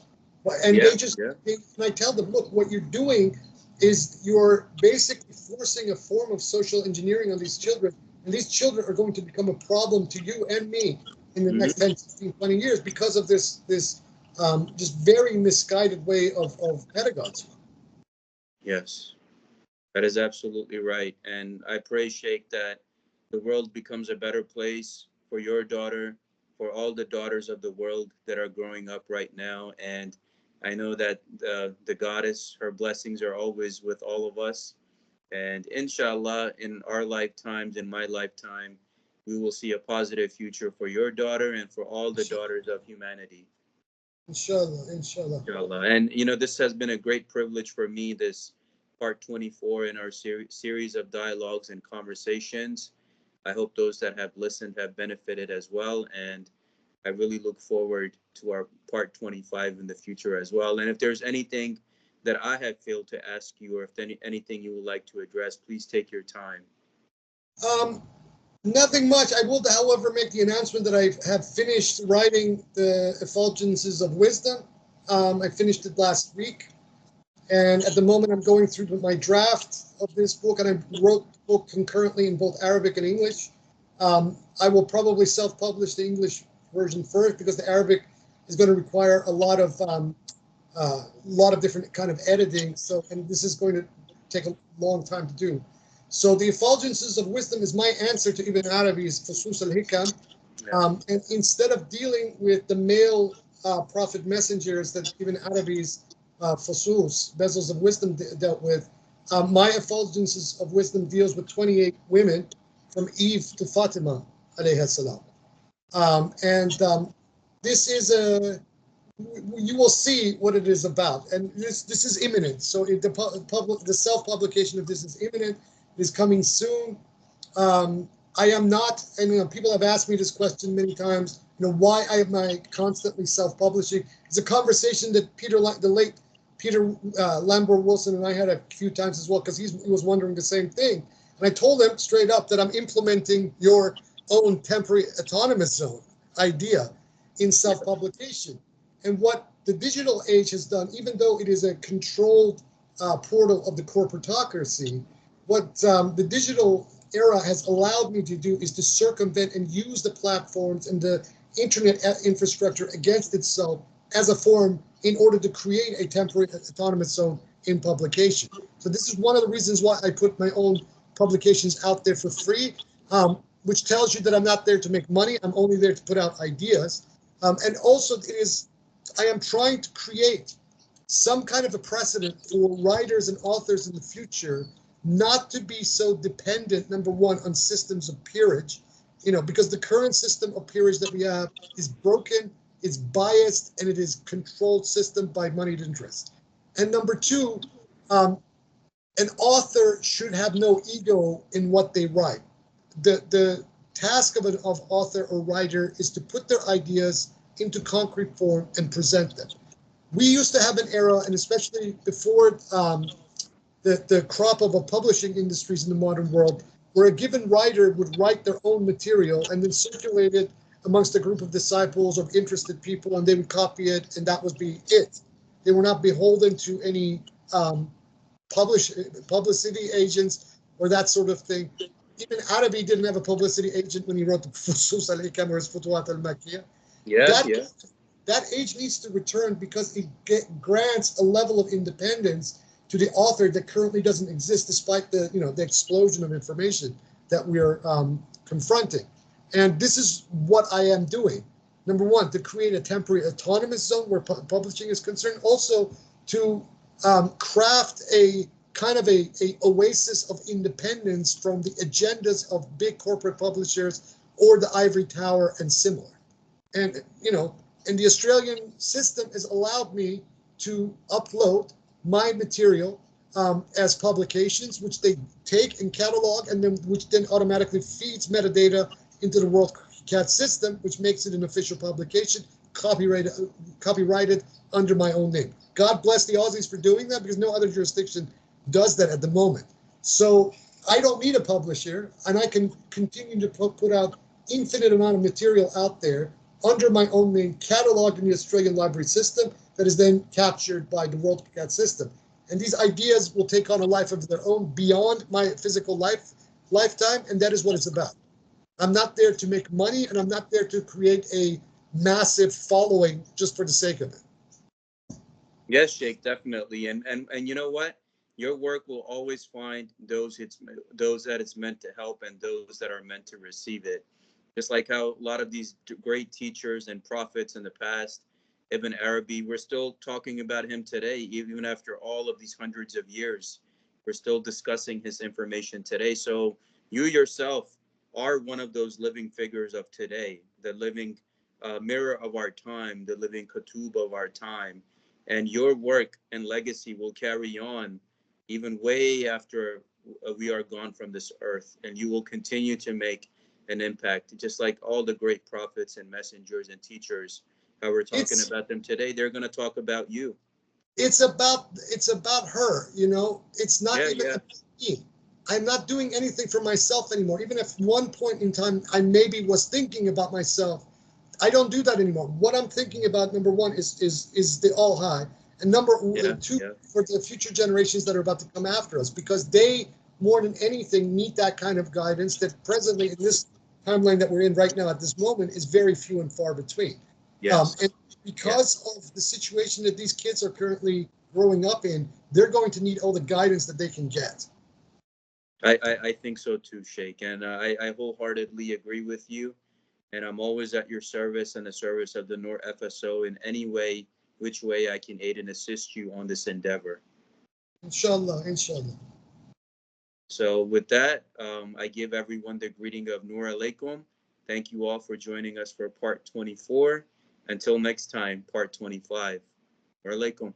And yeah, yeah. and I tell them, look, what you're doing is you're basically forcing a form of social engineering on these children. And these children are going to become a problem to you and me in the next Hmm. 10, 15, 20 years because of this just very misguided way of pedagogy. Yes. That is absolutely right. And I pray, Sheikh, that the world becomes a better place for your daughter, for all the daughters of the world that are growing up right now. And I know that the goddess, her blessings are always with all of us. And inshallah, in our lifetimes, in my lifetime, we will see a positive future for your daughter and for all the daughters of humanity. Inshallah, inshallah. Inshallah. And this has been a great privilege for me, this part 24 in our series of dialogues and conversations. I hope those that have listened have benefited as well. And I really look forward to our part 25 in the future as well. And if there's anything that I have failed to ask you, or if anything you would like to address, please take your time. Um, Nothing much. I will, however, make the announcement that I have finished writing the Effulgences of Wisdom. I finished it last week. And at the moment, I'm going through my draft of this book, and I wrote the book concurrently in both Arabic and English. I will probably self-publish the English version first, because the Arabic is going to require a lot of different kind of editing. So, and this is going to take a long time to do. So, the Effulgences of Wisdom is my answer to Ibn Arabi's Fusus al-Hikam. Yeah. And instead of dealing with the male prophet messengers that Ibn Arabi's Fusus, Bezels of Wisdom, dealt with, my Effulgences of Wisdom deals with 28 women from Eve to Fatima, alayhi salam. This is you will see what it is about, and this is imminent. So the self-publication of this is imminent. It is coming soon. I am not, and people have asked me this question many times. Why am I constantly self-publishing? It's a conversation that the late Peter Lambert Wilson and I had a few times as well, because he was wondering the same thing. And I told him straight up that I'm implementing your own temporary autonomous zone idea in self-publication. And what the digital age has done, even though it is a controlled portal of the corporatocracy, what the digital era has allowed me to do is to circumvent and use the platforms and the internet infrastructure against itself as a form in order to create a temporary autonomous zone in publication. So this is one of the reasons why I put my own publications out there for free, which tells you that I'm not there to make money. I'm only there to put out ideas. And also I am trying to create some kind of a precedent for writers and authors in the future not to be so dependent, number one, on systems of peerage, because the current system of peerage that we have is broken, it's biased, and it is controlled system by moneyed interest. And number two, an author should have no ego in what they write. The task of an author or writer is to put their ideas into concrete form and present them. We used to have an era, and especially before the crop of publishing industries in the modern world, where a given writer would write their own material and then circulate it amongst a group of disciples or interested people, and they would copy it, and that would be it. They were not beholden to any publicity agents or that sort of thing. Even Arabi didn't have a publicity agent when he wrote the Fusus al-Hikam or his Futuhat al-Makkiyah. That age needs to return, because it grants a level of independence to the author that currently doesn't exist, despite the explosion of information that we are confronting. And this is what I am doing. Number one, to create a temporary autonomous zone where publishing is concerned. Also, to craft a kind of a oasis of independence from the agendas of big corporate publishers or the ivory tower and similar. And and the Australian system has allowed me to upload my material as publications, which they take and catalog, and then which then automatically feeds metadata into the WorldCat system, which makes it an official publication, copyrighted under my own name. God bless the Aussies for doing that, because no other jurisdiction does that at the moment. So I don't need a publisher, and I can continue to put out infinite amount of material out there under my own name, cataloged in the Australian library system, that is then captured by the WorldCat system. And these ideas will take on a life of their own beyond my physical lifetime, and that is what it's about. I'm not there to make money, and I'm not there to create a massive following just for the sake of it. Yes, Sheikh, definitely. And you know what? Your work will always find those that it's meant to help, and those that are meant to receive it. Just like how a lot of these great teachers and prophets in the past, Ibn Arabi, we're still talking about him today, even after all of these hundreds of years. We're still discussing his information today. So you yourself are one of those living figures of today, the living mirror of our time, the living kutub of our time. And your work and legacy will carry on even way after we are gone from this earth. And you will continue to make an impact, just like all the great prophets and messengers and teachers. How we're talking about them today, they're going to talk about you. It's about her, It's not even about me. I'm not doing anything for myself anymore. Even if one point in time I maybe was thinking about myself, I don't do that anymore. What I'm thinking about, number one, is the All High, and number two, for the future generations that are about to come after us, because they, more than anything, need that kind of guidance that presently in this timeline that we're in right now at this moment is very few and far between. Yes. And because of the situation that these kids are currently growing up in, they're going to need all the guidance that they can get. I think so too, Sheikh, and I wholeheartedly agree with you. And I'm always at your service and the service of the Noor FSO in any way, which way I can aid and assist you on this endeavor. Inshallah, inshallah. So with that, I give everyone the greeting of Noor alaikum. Thank you all for joining us for part 24. Until next time, part 25. Wa alaikum.